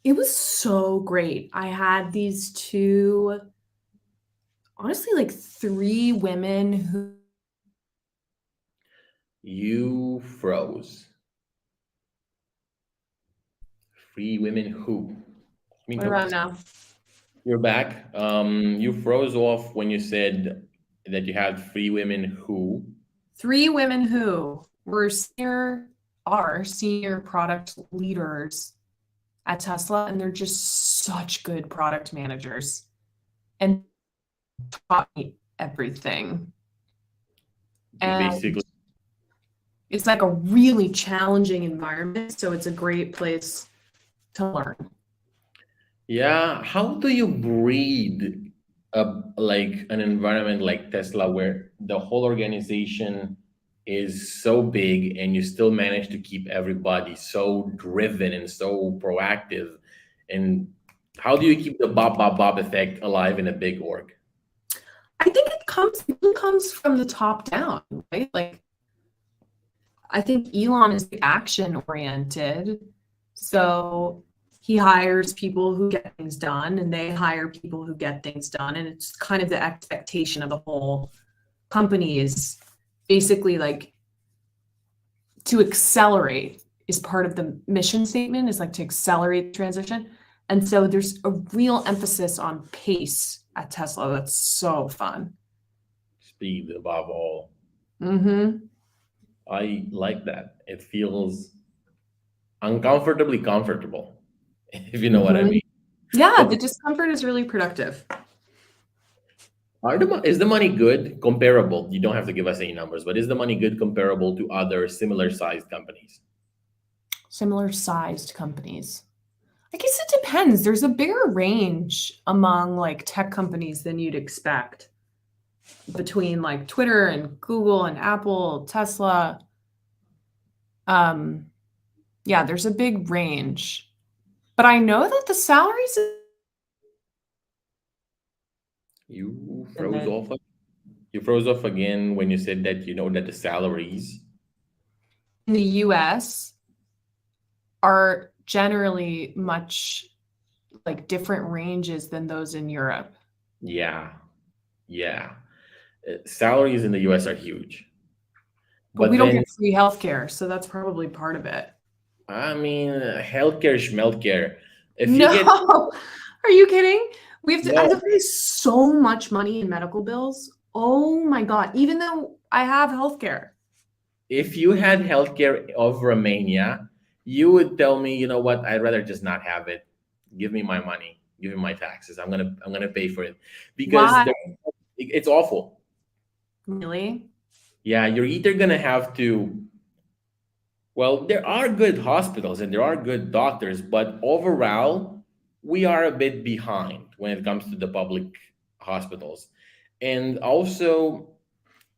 Speaker 3: It was so great. I had these two, honestly, like three women who
Speaker 1: You froze. Three women who? I mean,
Speaker 3: what about now?
Speaker 1: you're back. You froze off when you said that you had three women who.
Speaker 3: Three women who were are senior product leaders at Tesla, and they're just such good product managers and taught me everything. And
Speaker 1: Basically,
Speaker 3: it's like a really challenging environment, so it's a great place to learn.
Speaker 1: Yeah, how do you breed like an environment like Tesla where the whole organization is so big and you still manage to keep everybody so driven and so proactive? And how do you keep the Bob effect alive in a big org?
Speaker 3: I think it comes from the top down, right? Like, I think Elon is action oriented. So he hires people who get things done and they hire people who get things done. And it's kind of the expectation of the whole company is basically like to accelerate is part of the mission statement, is like to accelerate the transition. And so there's a real emphasis on pace at Tesla. That's so fun.
Speaker 1: Speed above all.
Speaker 3: Mm-hmm.
Speaker 1: I like that. It feels uncomfortably comfortable, if you know what I mean.
Speaker 3: Yeah,
Speaker 1: But
Speaker 3: the discomfort is really productive.
Speaker 1: is the money good comparable? You don't have to give us any numbers, but is the money good comparable to other similar sized companies?
Speaker 3: Similar sized companies. I guess it depends. There's a bigger range among like tech companies than you'd expect between like Twitter and Google and Apple, Tesla. Yeah, there's a big range. But I know that the salaries
Speaker 1: You
Speaker 3: and
Speaker 1: froze
Speaker 3: then
Speaker 1: off. You froze off again when you said that you know that the salaries.
Speaker 3: in the US are generally much like different ranges than those in Europe.
Speaker 1: Yeah, yeah. Salaries in the US are huge.
Speaker 3: But we
Speaker 1: But
Speaker 3: don't
Speaker 1: then,
Speaker 3: get free healthcare, so that's probably part of it.
Speaker 1: I mean, healthcare, schmeltcare. If you
Speaker 3: No,
Speaker 1: get,
Speaker 3: are you kidding? I have
Speaker 1: no,
Speaker 3: to pay so much money in medical bills. Oh my God, even though I have healthcare.
Speaker 1: if you had healthcare of Romania, you would tell me, you know what, I'd rather just not have it. Give me my money, give me my taxes. I'm gonna pay for it because
Speaker 3: Why?
Speaker 1: it's awful.
Speaker 3: Really?
Speaker 1: Yeah, you're either gonna have to. Well, there are good hospitals and there are good doctors, but overall, we are a bit behind when it comes to the public hospitals. And also,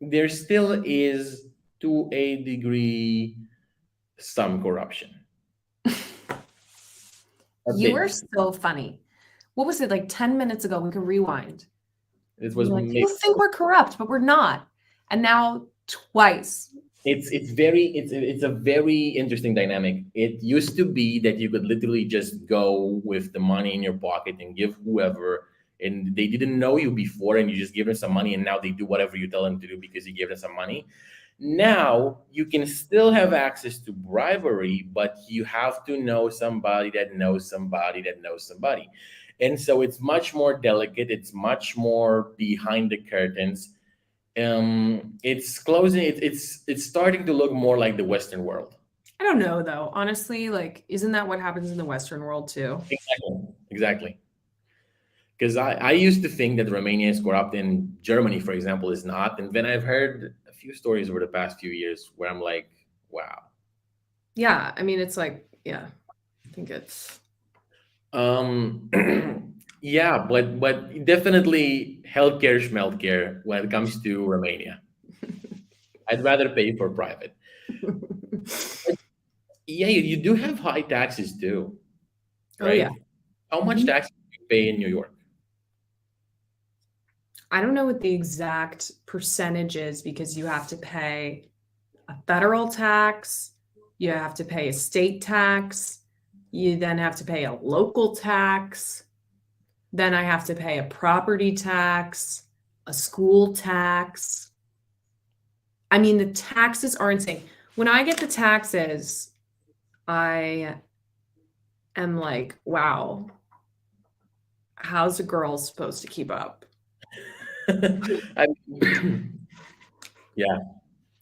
Speaker 1: there still is, to a degree, some corruption. A
Speaker 3: You are
Speaker 1: bit.
Speaker 3: so funny. What was it like 10 minutes ago? We can rewind.
Speaker 1: It was
Speaker 3: You're like,
Speaker 1: maybe.
Speaker 3: people think we're corrupt, but we're not. And now twice.
Speaker 1: It's a very interesting dynamic. It used to be that you could literally just go with the money in your pocket and give whoever, and they didn't know you before, and you just give them some money, and now they do whatever you tell them to do because you gave them some money. Now you can still have access to bribery, but you have to know somebody that knows somebody that knows somebody. And so it's much more delicate, it's much more behind the curtains. It's closing, it's starting to look more like the Western world.
Speaker 3: I don't know though. Honestly, like, isn't that what happens in the Western world too?
Speaker 1: Exactly. Because I used to think that Romania is corrupt and Germany, for example, is not. And then I've heard a few stories over the past few years where I'm like, wow.
Speaker 3: Yeah, I mean, it's like, yeah, I think it's.
Speaker 1: Um, yeah, but definitely healthcare, schmeltcare when it comes to Romania. I'd rather pay for private. Yeah, you do have high taxes too,
Speaker 3: Oh yeah.
Speaker 1: right? How much
Speaker 3: Mhm.
Speaker 1: tax do you pay in New York?
Speaker 3: I don't know what the exact percentage is because you have to pay a federal tax, you have to pay a state tax, you then have to pay a local tax, then I have to pay a property tax, a school tax. I mean, the taxes are insane. When I get the taxes, I am like, wow, how's a girl supposed to keep up?
Speaker 1: I, yeah,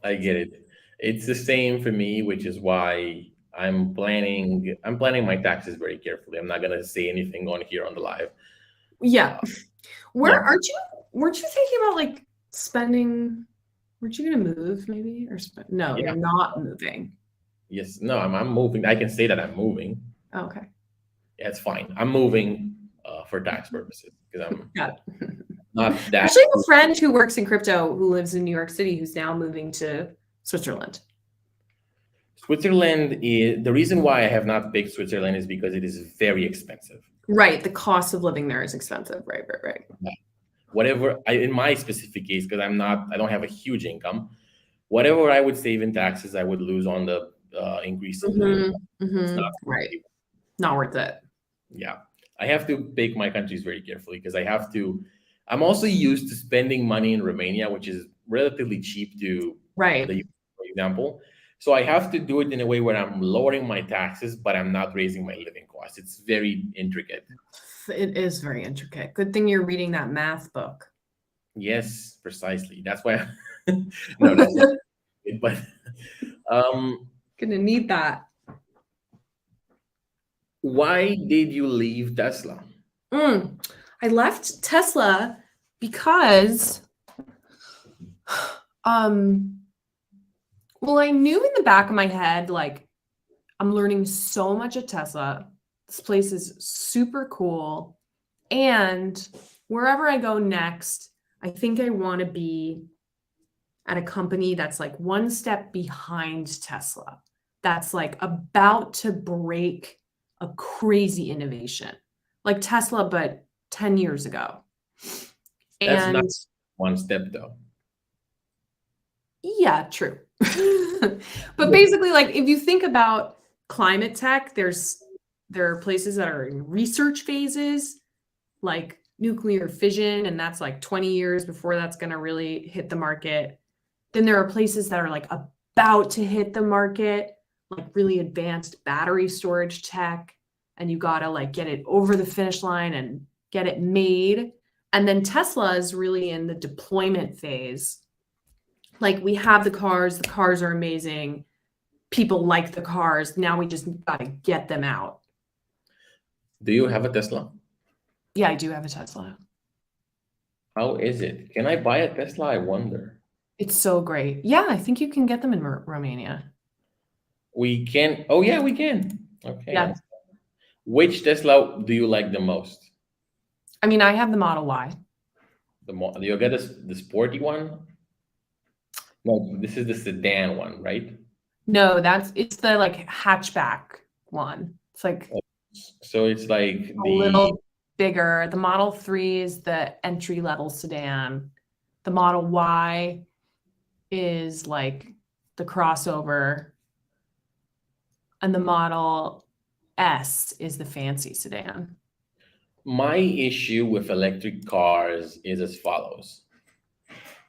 Speaker 1: I get it. It's the same for me, which is why I'm planning my taxes very carefully. I'm not gonna say anything on here on the live.
Speaker 3: Yeah. Where
Speaker 1: Yeah.
Speaker 3: aren't you? Weren't you thinking about like spending? Weren't you gonna move maybe or spend? No,
Speaker 1: Yeah.
Speaker 3: you're not moving.
Speaker 1: Yes. No, I'm moving. I can say that I'm moving.
Speaker 3: Okay.
Speaker 1: Yeah, it's fine. I'm moving. for tax purposes, because I'm
Speaker 3: Yeah.
Speaker 1: not that.
Speaker 3: Actually, I have a friend who works in crypto who lives in New York City who's now moving to Switzerland.
Speaker 1: Switzerland is the reason why I have not picked Switzerland is because it is very expensive.
Speaker 3: Right. The cost of living there is expensive. Right.
Speaker 1: Whatever in my specific case, because I don't have a huge income. Whatever I would save in taxes, I would lose on the increase in living. It's not
Speaker 3: Right. Not worth it.
Speaker 1: Yeah, I have to pick my countries very carefully because I'm also used to spending money in Romania, which is relatively cheap to
Speaker 3: Right.
Speaker 1: the US, for example. So I have to do it in a way where I'm lowering my taxes, but I'm not raising my living costs. It's very intricate.
Speaker 3: It is very intricate. Good thing you're reading that math book.
Speaker 1: Yes, precisely. That's why. No, that's not it, but
Speaker 3: Gonna need that.
Speaker 1: why did you leave Tesla?
Speaker 3: I left Tesla because well, I knew in the back of my head, like, I'm learning so much at Tesla. This place is super cool. And wherever I go next, I think I want to be at a company that's like one step behind Tesla, that's like about to break a crazy innovation, like Tesla, but 10 years ago.
Speaker 1: That's
Speaker 3: And
Speaker 1: not one step, though.
Speaker 3: yeah, true. But basically, like, if you think about climate tech, there are places that are in research phases, like nuclear fission, and that's like 20 years before that's going to really hit the market. Then there are places that are like about to hit the market, like really advanced battery storage tech, and you got to like get it over the finish line and get it made. And then Tesla is really in the deployment phase. Like, we have the cars are amazing. People like the cars. Now we just got to get them out.
Speaker 1: Do you have a Tesla?
Speaker 3: Yeah, I do have a Tesla.
Speaker 1: How is it? Can I buy a Tesla? I wonder.
Speaker 3: It's so great. Yeah, I think you can get them in Romania.
Speaker 1: We can. Oh, yeah, we can. Okay.
Speaker 3: Yeah.
Speaker 1: Which Tesla do you like the most?
Speaker 3: I mean, I have the Model Y.
Speaker 1: Do you get the sporty one? No, this is the sedan one, right?
Speaker 3: No, it's the like hatchback one. It's like
Speaker 1: So it's like
Speaker 3: a little bigger. The Model 3 is the entry level sedan. The Model Y is like the crossover. And the Model S is the fancy sedan.
Speaker 1: My issue with electric cars is as follows.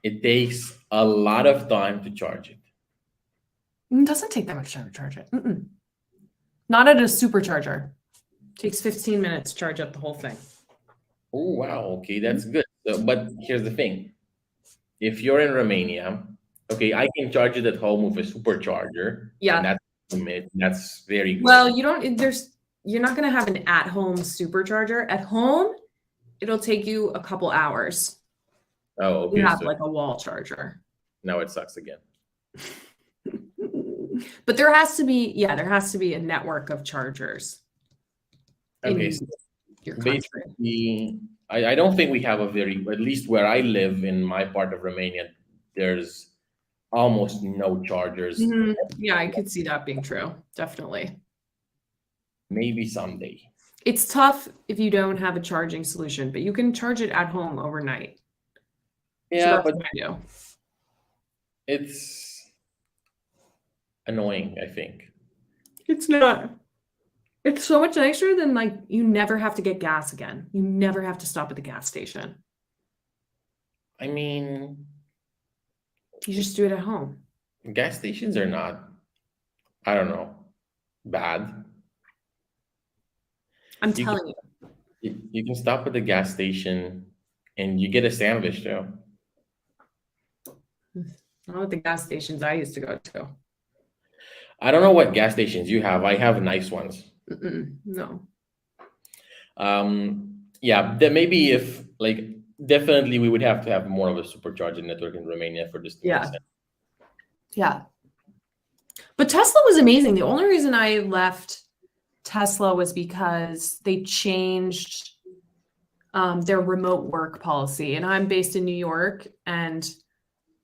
Speaker 1: It takes a lot of time to charge it.
Speaker 3: It doesn't take that much time to charge it. Not at a supercharger. It takes 15 minutes to charge up the whole thing.
Speaker 1: Oh, wow. Okay, that's good. So, but here's the thing. If you're in Romania, okay, I can charge it at home with a supercharger.
Speaker 3: Yeah.
Speaker 1: And that's very good.
Speaker 3: Well, you're not going to have an at-home supercharger. At home, it'll take you a couple hours.
Speaker 1: Oh, okay.
Speaker 3: You have like a wall charger.
Speaker 1: Now it sucks again.
Speaker 3: But there has to be a network of chargers.
Speaker 1: Okay, so basically, I don't think we have at least where I live in my part of Romania, there's almost no chargers.
Speaker 3: Yeah, I could see that being true. Definitely.
Speaker 1: Maybe someday.
Speaker 3: It's tough if you don't have a charging solution, but you can charge it at home overnight.
Speaker 1: Yeah,
Speaker 3: so
Speaker 1: but
Speaker 3: what I do.
Speaker 1: It's annoying, I think.
Speaker 3: It's not. It's so much nicer than like you never have to get gas again. You never have to stop at the gas station.
Speaker 1: I mean,
Speaker 3: you just do it at home.
Speaker 1: Gas stations are not, I don't know, bad.
Speaker 3: I'm telling
Speaker 1: you. You can stop at the gas station and you get a sandwich too.
Speaker 3: Not at the gas stations I used to go to.
Speaker 1: I don't know what gas stations you have. I have nice ones.
Speaker 3: No.
Speaker 1: Yeah, then maybe if like definitely we would have to have more of a supercharging network in Romania for this to make sense.
Speaker 3: Yeah. But Tesla was amazing. The only reason I left Tesla was because they changed their remote work policy. And I'm based in New York, and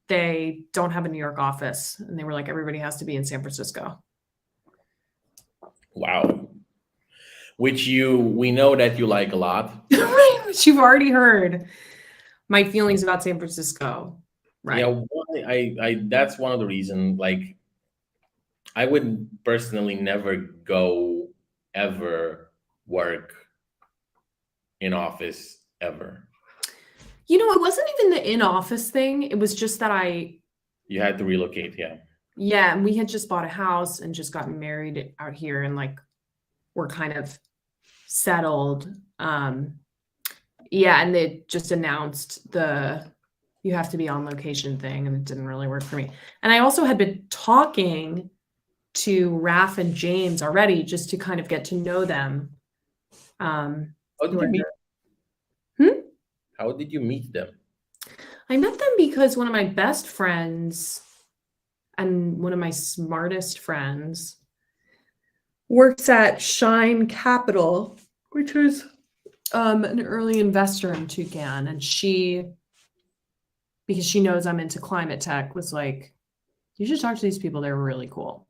Speaker 3: they don't have a New York office. And they were like, everybody has to be in San Francisco.
Speaker 1: Wow. Which we know that you like a lot.
Speaker 3: Which you've already heard my feelings about San Francisco. Right.
Speaker 1: Yeah, that's one of the reasons. Like, I would personally never go ever work in office ever.
Speaker 3: You know, it wasn't even the in-office thing. It was just that
Speaker 1: You had to relocate, yeah.
Speaker 3: Yeah, and we had just bought a house and just gotten married out here, and like we're kind of settled. Yeah, and they just announced you have to be on location thing, and it didn't really work for me. And I also had been talking to Raph and James already, just to kind of get to know them.
Speaker 1: How did you meet? How did you meet them?
Speaker 3: I met them because one of my best friends and one of my smartest friends works at Shine Capital, which was an early investor in Toucan. And because she knows I'm into climate tech, was like, you should talk to these people. They're really cool.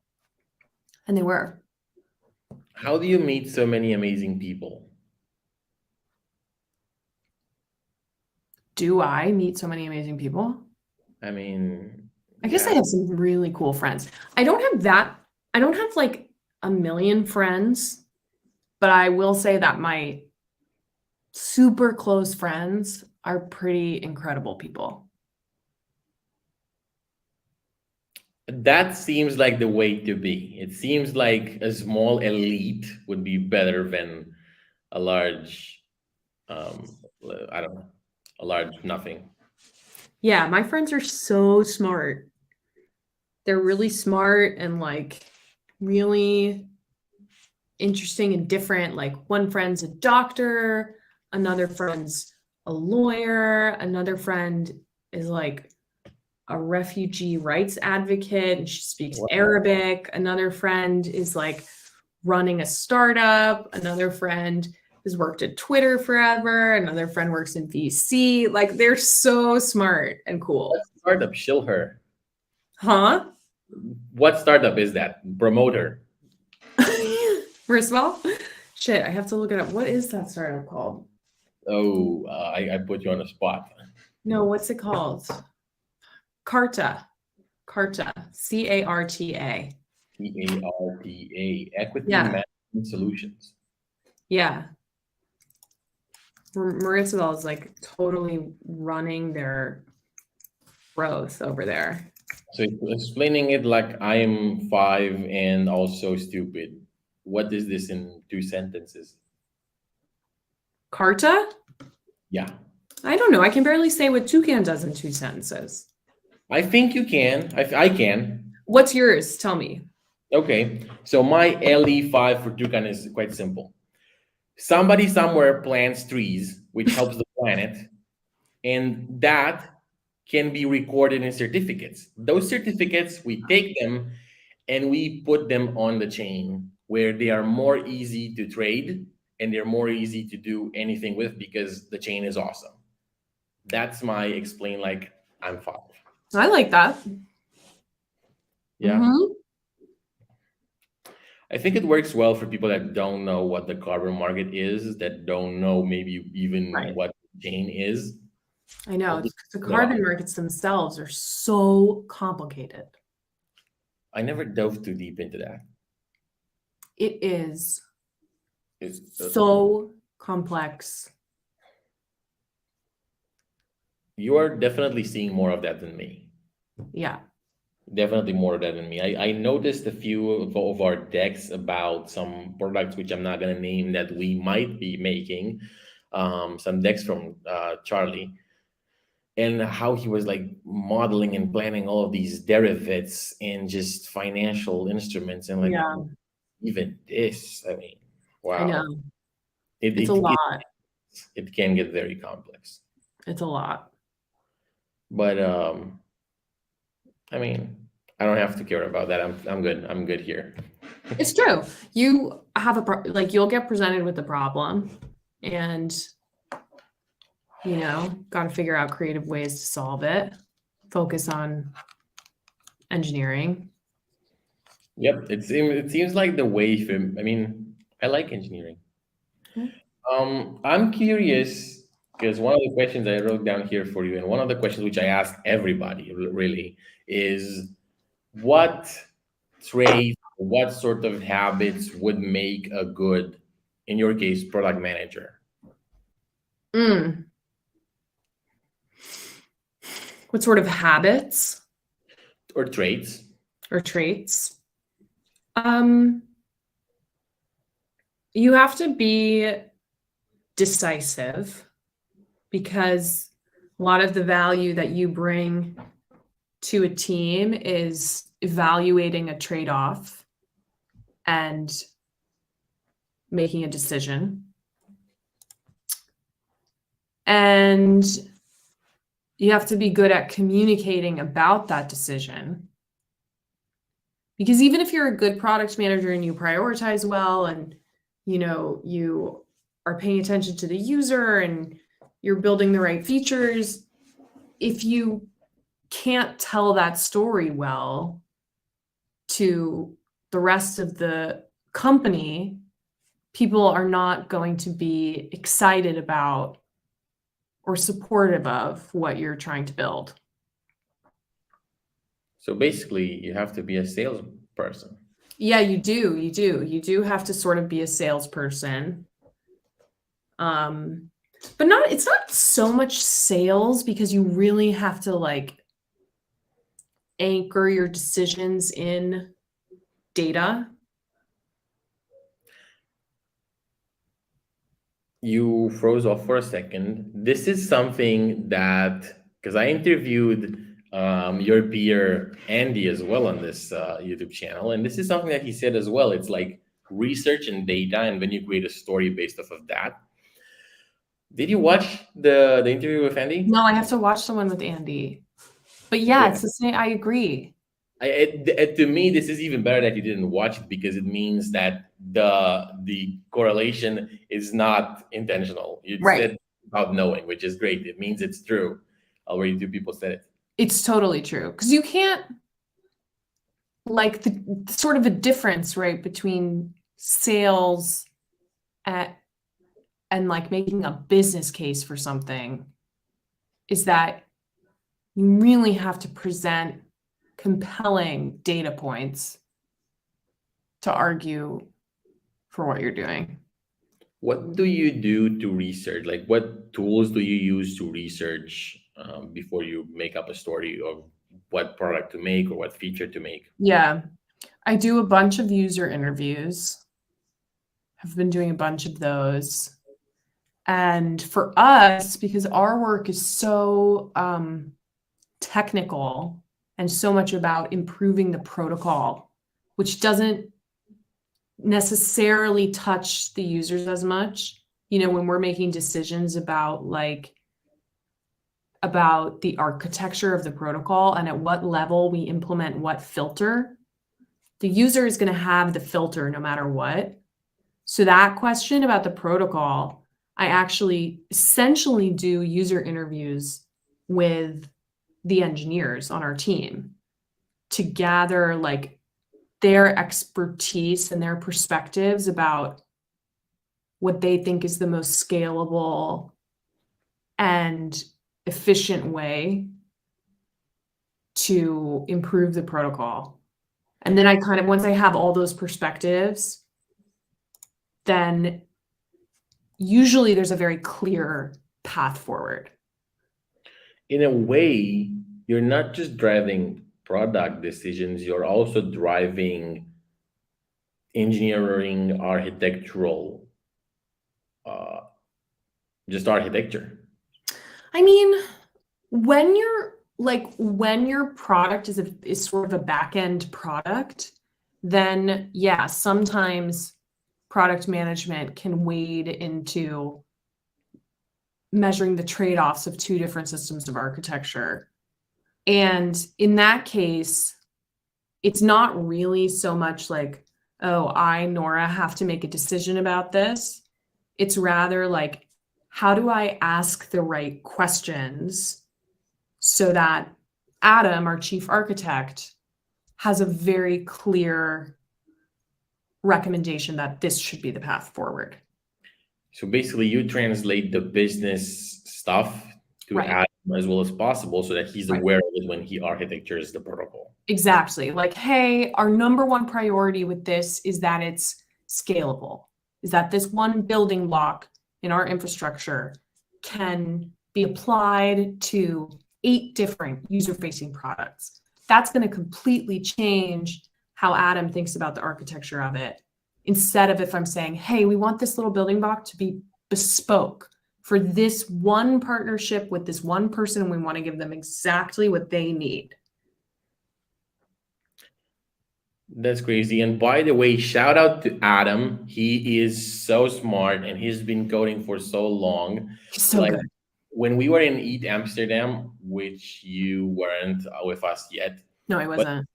Speaker 3: And they were.
Speaker 1: How do you meet so many amazing people?
Speaker 3: Do I meet so many amazing people?
Speaker 1: I mean,
Speaker 3: I guess I have some really cool friends. I don't have like a million friends, but I will say that my super close friends are pretty incredible people.
Speaker 1: That seems like the way to be. It seems like a small elite would be better than a large, I don't know, a large nothing.
Speaker 3: Yeah, my friends are so smart. They're really smart and like really interesting and different. Like one friend's a doctor, another friend's a lawyer, another friend is like a refugee rights advocate and she speaks Arabic. Another friend is like running a startup. Another friend has worked at Twitter forever. Another friend works in VC. Like they're so smart and cool.
Speaker 1: What startup? Shill her.
Speaker 3: Huh?
Speaker 1: What startup is that? Promote her.
Speaker 3: First of all, shit, I have to look it up. What is that startup called?
Speaker 1: Oh, I put you on the spot.
Speaker 3: No, what's it called? Carta. C-A-R-T-A.
Speaker 1: C-A-R-T-A. Equity
Speaker 3: Yeah.
Speaker 1: Management Solutions.
Speaker 3: Yeah. Marisabel is like totally running their growth over there.
Speaker 1: So explaining it like I'm 5 and also stupid. What is this in 2 sentences?
Speaker 3: Carta?
Speaker 1: Yeah.
Speaker 3: I don't know. I can barely say what Toucan does in 2 sentences.
Speaker 1: I think you can. I can.
Speaker 3: What's yours? Tell me.
Speaker 1: Okay. So my LE5 for Toucan is quite simple. Somebody somewhere plants trees, which helps the planet, and that can be recorded in certificates. Those certificates, we take them and we put them on the chain where they are more easy to trade and they're more easy to do anything with because the chain is awesome. That's my explain like I'm 5.
Speaker 3: I like that.
Speaker 1: Yeah.
Speaker 3: Mm-hmm.
Speaker 1: I think it works well for people that don't know what the carbon market is, that don't know maybe even what the chain is.
Speaker 3: I know. The carbon markets themselves are so complicated.
Speaker 1: I never dove too deep into that.
Speaker 3: It is.
Speaker 1: It's
Speaker 3: so complex.
Speaker 1: You are definitely seeing more of that than me.
Speaker 3: Yeah.
Speaker 1: Definitely more of that than me. I noticed a few of our decks about some products, which I'm not going to name, that we might be making. Some decks from Charlie. And how he was like modeling and planning all of these derivatives and just financial instruments. And like, even this, I mean, wow.
Speaker 3: I know. It's a lot.
Speaker 1: It can get very complex.
Speaker 3: It's a lot.
Speaker 1: But I mean, I don't have to care about that. I'm good. I'm good here.
Speaker 3: It's true. You have you'll get presented with the problem, and got to figure out creative ways to solve it, focus on engineering.
Speaker 1: Yep, it seems like the way for. I mean, I like engineering. I'm curious because one of the questions I wrote down here for you, and one of the questions which I ask everybody really is, what traits, what sort of habits would make a good, in your case, product manager?
Speaker 3: What sort of habits
Speaker 1: Or traits?
Speaker 3: or traits? You have to be decisive, because a lot of the value that you bring to a team is evaluating a trade-off and making a decision. And you have to be good at communicating about that decision. Because even if you're a good product manager and you prioritize well, and you are paying attention to the user and you're building the right features, if you can't tell that story well to the rest of the company, people are not going to be excited about or supportive of what you're trying to build.
Speaker 1: So basically, you have to be a salesperson.
Speaker 3: Yeah, you do. You do have to sort of be a salesperson. But it's not so much sales, because you really have to anchor your decisions in data.
Speaker 1: You froze off for a second. This is something that, because I interviewed your peer Andy as well on this YouTube channel, and this is something that he said as well. It's like research and data, and then you create a story based off of that. Did you watch the interview with Andy?
Speaker 3: No, I have to watch the one with Andy. But yeah, it's the same. I agree.
Speaker 1: To me, this is even better that you didn't watch it, because it means that the correlation is not intentional. You said without knowing, which is great. It means it's true. Already two people said it.
Speaker 3: It's totally true, because you can't, the sort of a difference, right, between sales and making a business case for something is that you really have to present compelling data points to argue for what you're doing.
Speaker 1: What do you do to research? Like, what tools do you use to research before you make up a story of what product to make or what feature to make?
Speaker 3: Yeah, I do a bunch of user interviews. I've been doing a bunch of those. And for us, because our work is so technical and so much about improving the protocol, which doesn't necessarily touch the users as much, when we're making decisions about the architecture of the protocol and at what level we implement what filter, the user is going to have the filter no matter what. So that question about the protocol, I actually essentially do user interviews with the engineers on our team to gather their expertise and their perspectives about what they think is the most scalable and efficient way to improve the protocol. And then once I have all those perspectives, then usually there's a very clear path forward.
Speaker 1: In a way, you're not just driving product decisions, you're also driving engineering, architectural, just architecture.
Speaker 3: I mean, when your product is sort of a back-end product, then yeah, sometimes product management can wade into measuring the trade-offs of two different systems of architecture. And in that case, it's not really so much Nora, have to make a decision about this. It's rather how do I ask the right questions so that Adam, our chief architect, has a very clear recommendation that this should be the path forward.
Speaker 1: So basically, you translate the business stuff to
Speaker 3: Right.
Speaker 1: Adam as well as possible so that he's
Speaker 3: Right.
Speaker 1: aware of it when he architectures the protocol.
Speaker 3: Exactly. Like, hey, our number one priority with this is that it's scalable, is that this one building block in our infrastructure can be applied to 8 different user-facing products. That's going to completely change how Adam thinks about the architecture of it. Instead of if I'm saying, hey, we want this little building block to be bespoke for this one partnership with this one person, and we want to give them exactly what they need.
Speaker 1: That's crazy. And by the way, shout out to Adam. He is so smart and he's been coding for so long.
Speaker 3: He's so
Speaker 1: Like
Speaker 3: good.
Speaker 1: when we were in Eat Amsterdam, which you weren't with us yet,
Speaker 3: No, I wasn't.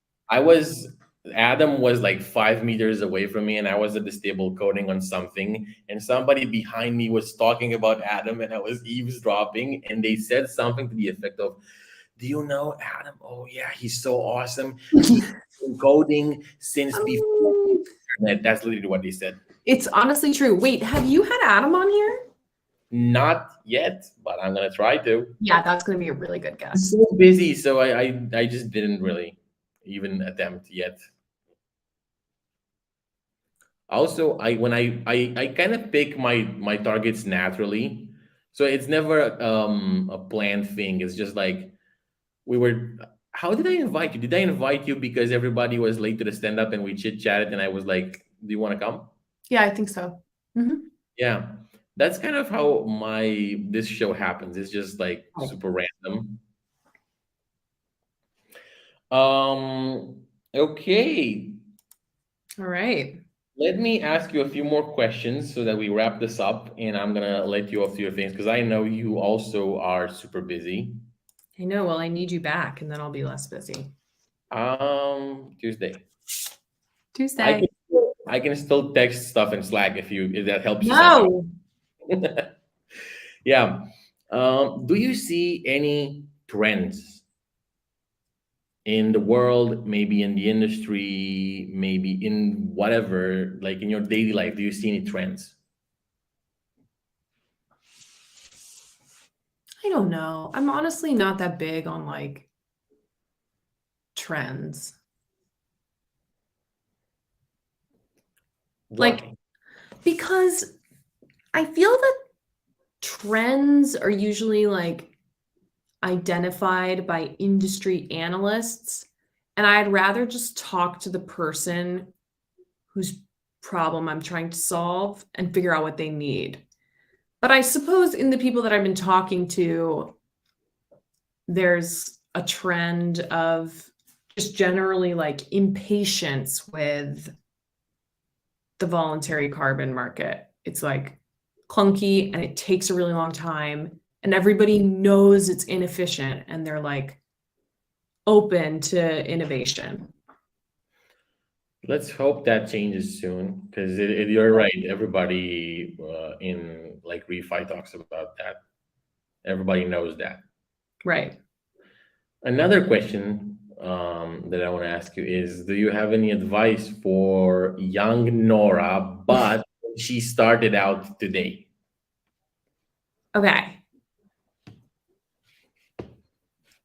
Speaker 1: Adam was like 5 meters away from me and I was at this table coding on something and somebody behind me was talking about Adam and I was eavesdropping and they said something to the effect of, do you know Adam? Oh yeah, he's so awesome. He's been coding since before the internet. That's literally what they said.
Speaker 3: It's honestly true. Wait, have you had Adam on here?
Speaker 1: Not yet, but I'm gonna try to.
Speaker 3: Yeah, that's going to be a really good
Speaker 1: I'm
Speaker 3: guess.
Speaker 1: so busy, so I just didn't really even attempt yet. Also, I kind of pick my targets naturally, so it's never a planned thing. It's just like we were. How did I invite you? Did I invite you because everybody was late to the stand up and we chit chatted and I was like, "Do you want to come?"
Speaker 3: Yeah, I think so. Mm-hmm.
Speaker 1: Yeah, that's kind of how this show happens. It's just like super random. Okay.
Speaker 3: All right.
Speaker 1: Let me ask you a few more questions so that we wrap this up, and I'm gonna let you off to your things because I know you also are super busy.
Speaker 3: I know. Well, I need you back, and then I'll be less busy.
Speaker 1: Tuesday.
Speaker 3: Tuesday.
Speaker 1: I can still text stuff in Slack if that helps you
Speaker 3: No.
Speaker 1: somehow. Yeah. Do you see any trends in the world, maybe in the industry, maybe in whatever, like in your daily life? Do you see any trends?
Speaker 3: I don't know. I'm honestly not that big on like trends.
Speaker 1: Why?
Speaker 3: Like, because I feel that trends are usually like identified by industry analysts, and I'd rather just talk to the person whose problem I'm trying to solve and figure out what they need. But I suppose in the people that I've been talking to, there's a trend of just generally like impatience with the voluntary carbon market. It's like clunky and it takes a really long time, and everybody knows it's inefficient and they're like open to innovation.
Speaker 1: Let's hope that changes soon because you're right. Everybody in like ReFi talks about that. Everybody knows that.
Speaker 3: Right.
Speaker 1: Another question that I want to ask you is, do you have any advice for young Nora, but she started out today?
Speaker 3: Okay.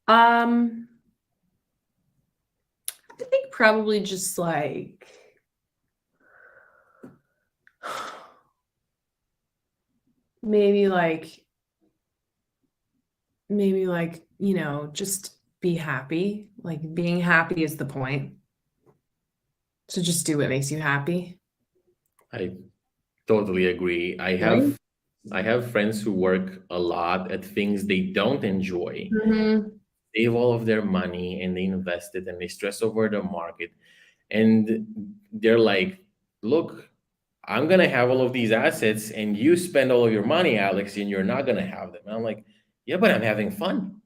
Speaker 3: I think probably just like maybe like you know, just be happy. Like being happy is the point. So just do what makes you happy.
Speaker 1: I totally agree. I have friends who work a lot at things they don't enjoy.
Speaker 3: Mm-hmm.
Speaker 1: Save all of their money and they invest it and they stress over the market. And they're like, look, I'm gonna have all of these assets and you spend all of your money, Alex, and you're not gonna have them. And I'm like, yeah, but I'm having fun.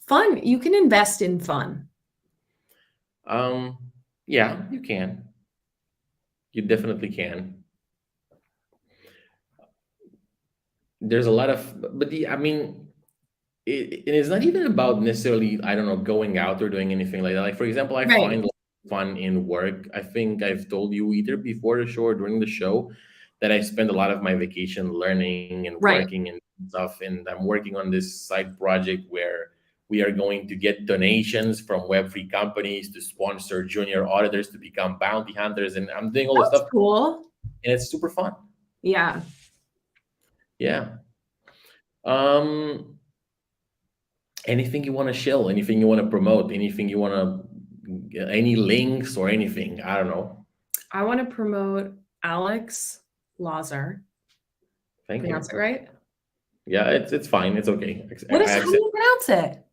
Speaker 3: Fun. You can invest in fun.
Speaker 1: Yeah, you can. You definitely can. there's a lot of, but I mean, it's not even about necessarily, I don't know, going out or doing anything like that. Like, for example, I
Speaker 3: Right.
Speaker 1: find fun in work. I think I've told you either before the show or during the show that I spend a lot of my vacation learning and
Speaker 3: Right.
Speaker 1: working and stuff. And I'm working on this side project where we are going to get donations from Web3 companies to sponsor junior auditors to become bounty hunters. And I'm doing all this
Speaker 3: That's
Speaker 1: stuff,
Speaker 3: cool.
Speaker 1: and it's super fun.
Speaker 3: Yeah.
Speaker 1: Yeah. Anything you want to shill, anything you want to promote, anything you want to, any links or anything, I don't know.
Speaker 3: I want to promote Alex Lazar.
Speaker 1: Thank you.
Speaker 3: Pronounce it right?
Speaker 1: Yeah, it's fine, it's okay.
Speaker 3: How do you pronounce it?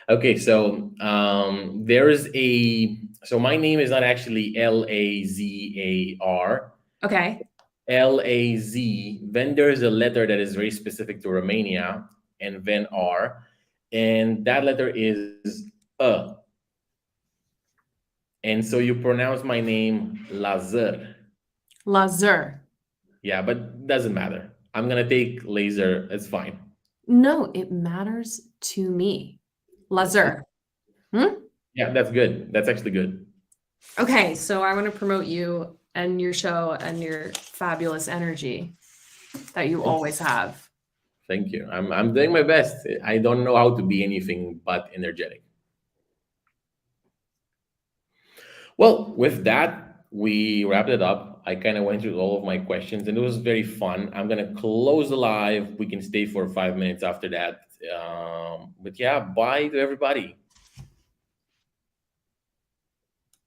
Speaker 1: Okay, so so my name is not actually Lazar.
Speaker 3: Okay.
Speaker 1: Laz. Then there's a letter that is very specific to Romania, and then R, and that letter is and so you pronounce my name Lazar.
Speaker 3: Lazar.
Speaker 1: Yeah, but doesn't matter. I'm gonna take laser. It's fine.
Speaker 3: No, it matters to me. Lazar.
Speaker 1: Yeah, that's good. That's actually good.
Speaker 3: Okay, so I want to promote you and your show and your fabulous energy that you always have.
Speaker 1: Thank you. I'm doing my best. I don't know how to be anything but energetic. Well, with that, we wrapped it up. I kind of went through all of my questions, and it was very fun. I'm gonna close the live. We can stay for 5 minutes after that. But yeah, bye to everybody.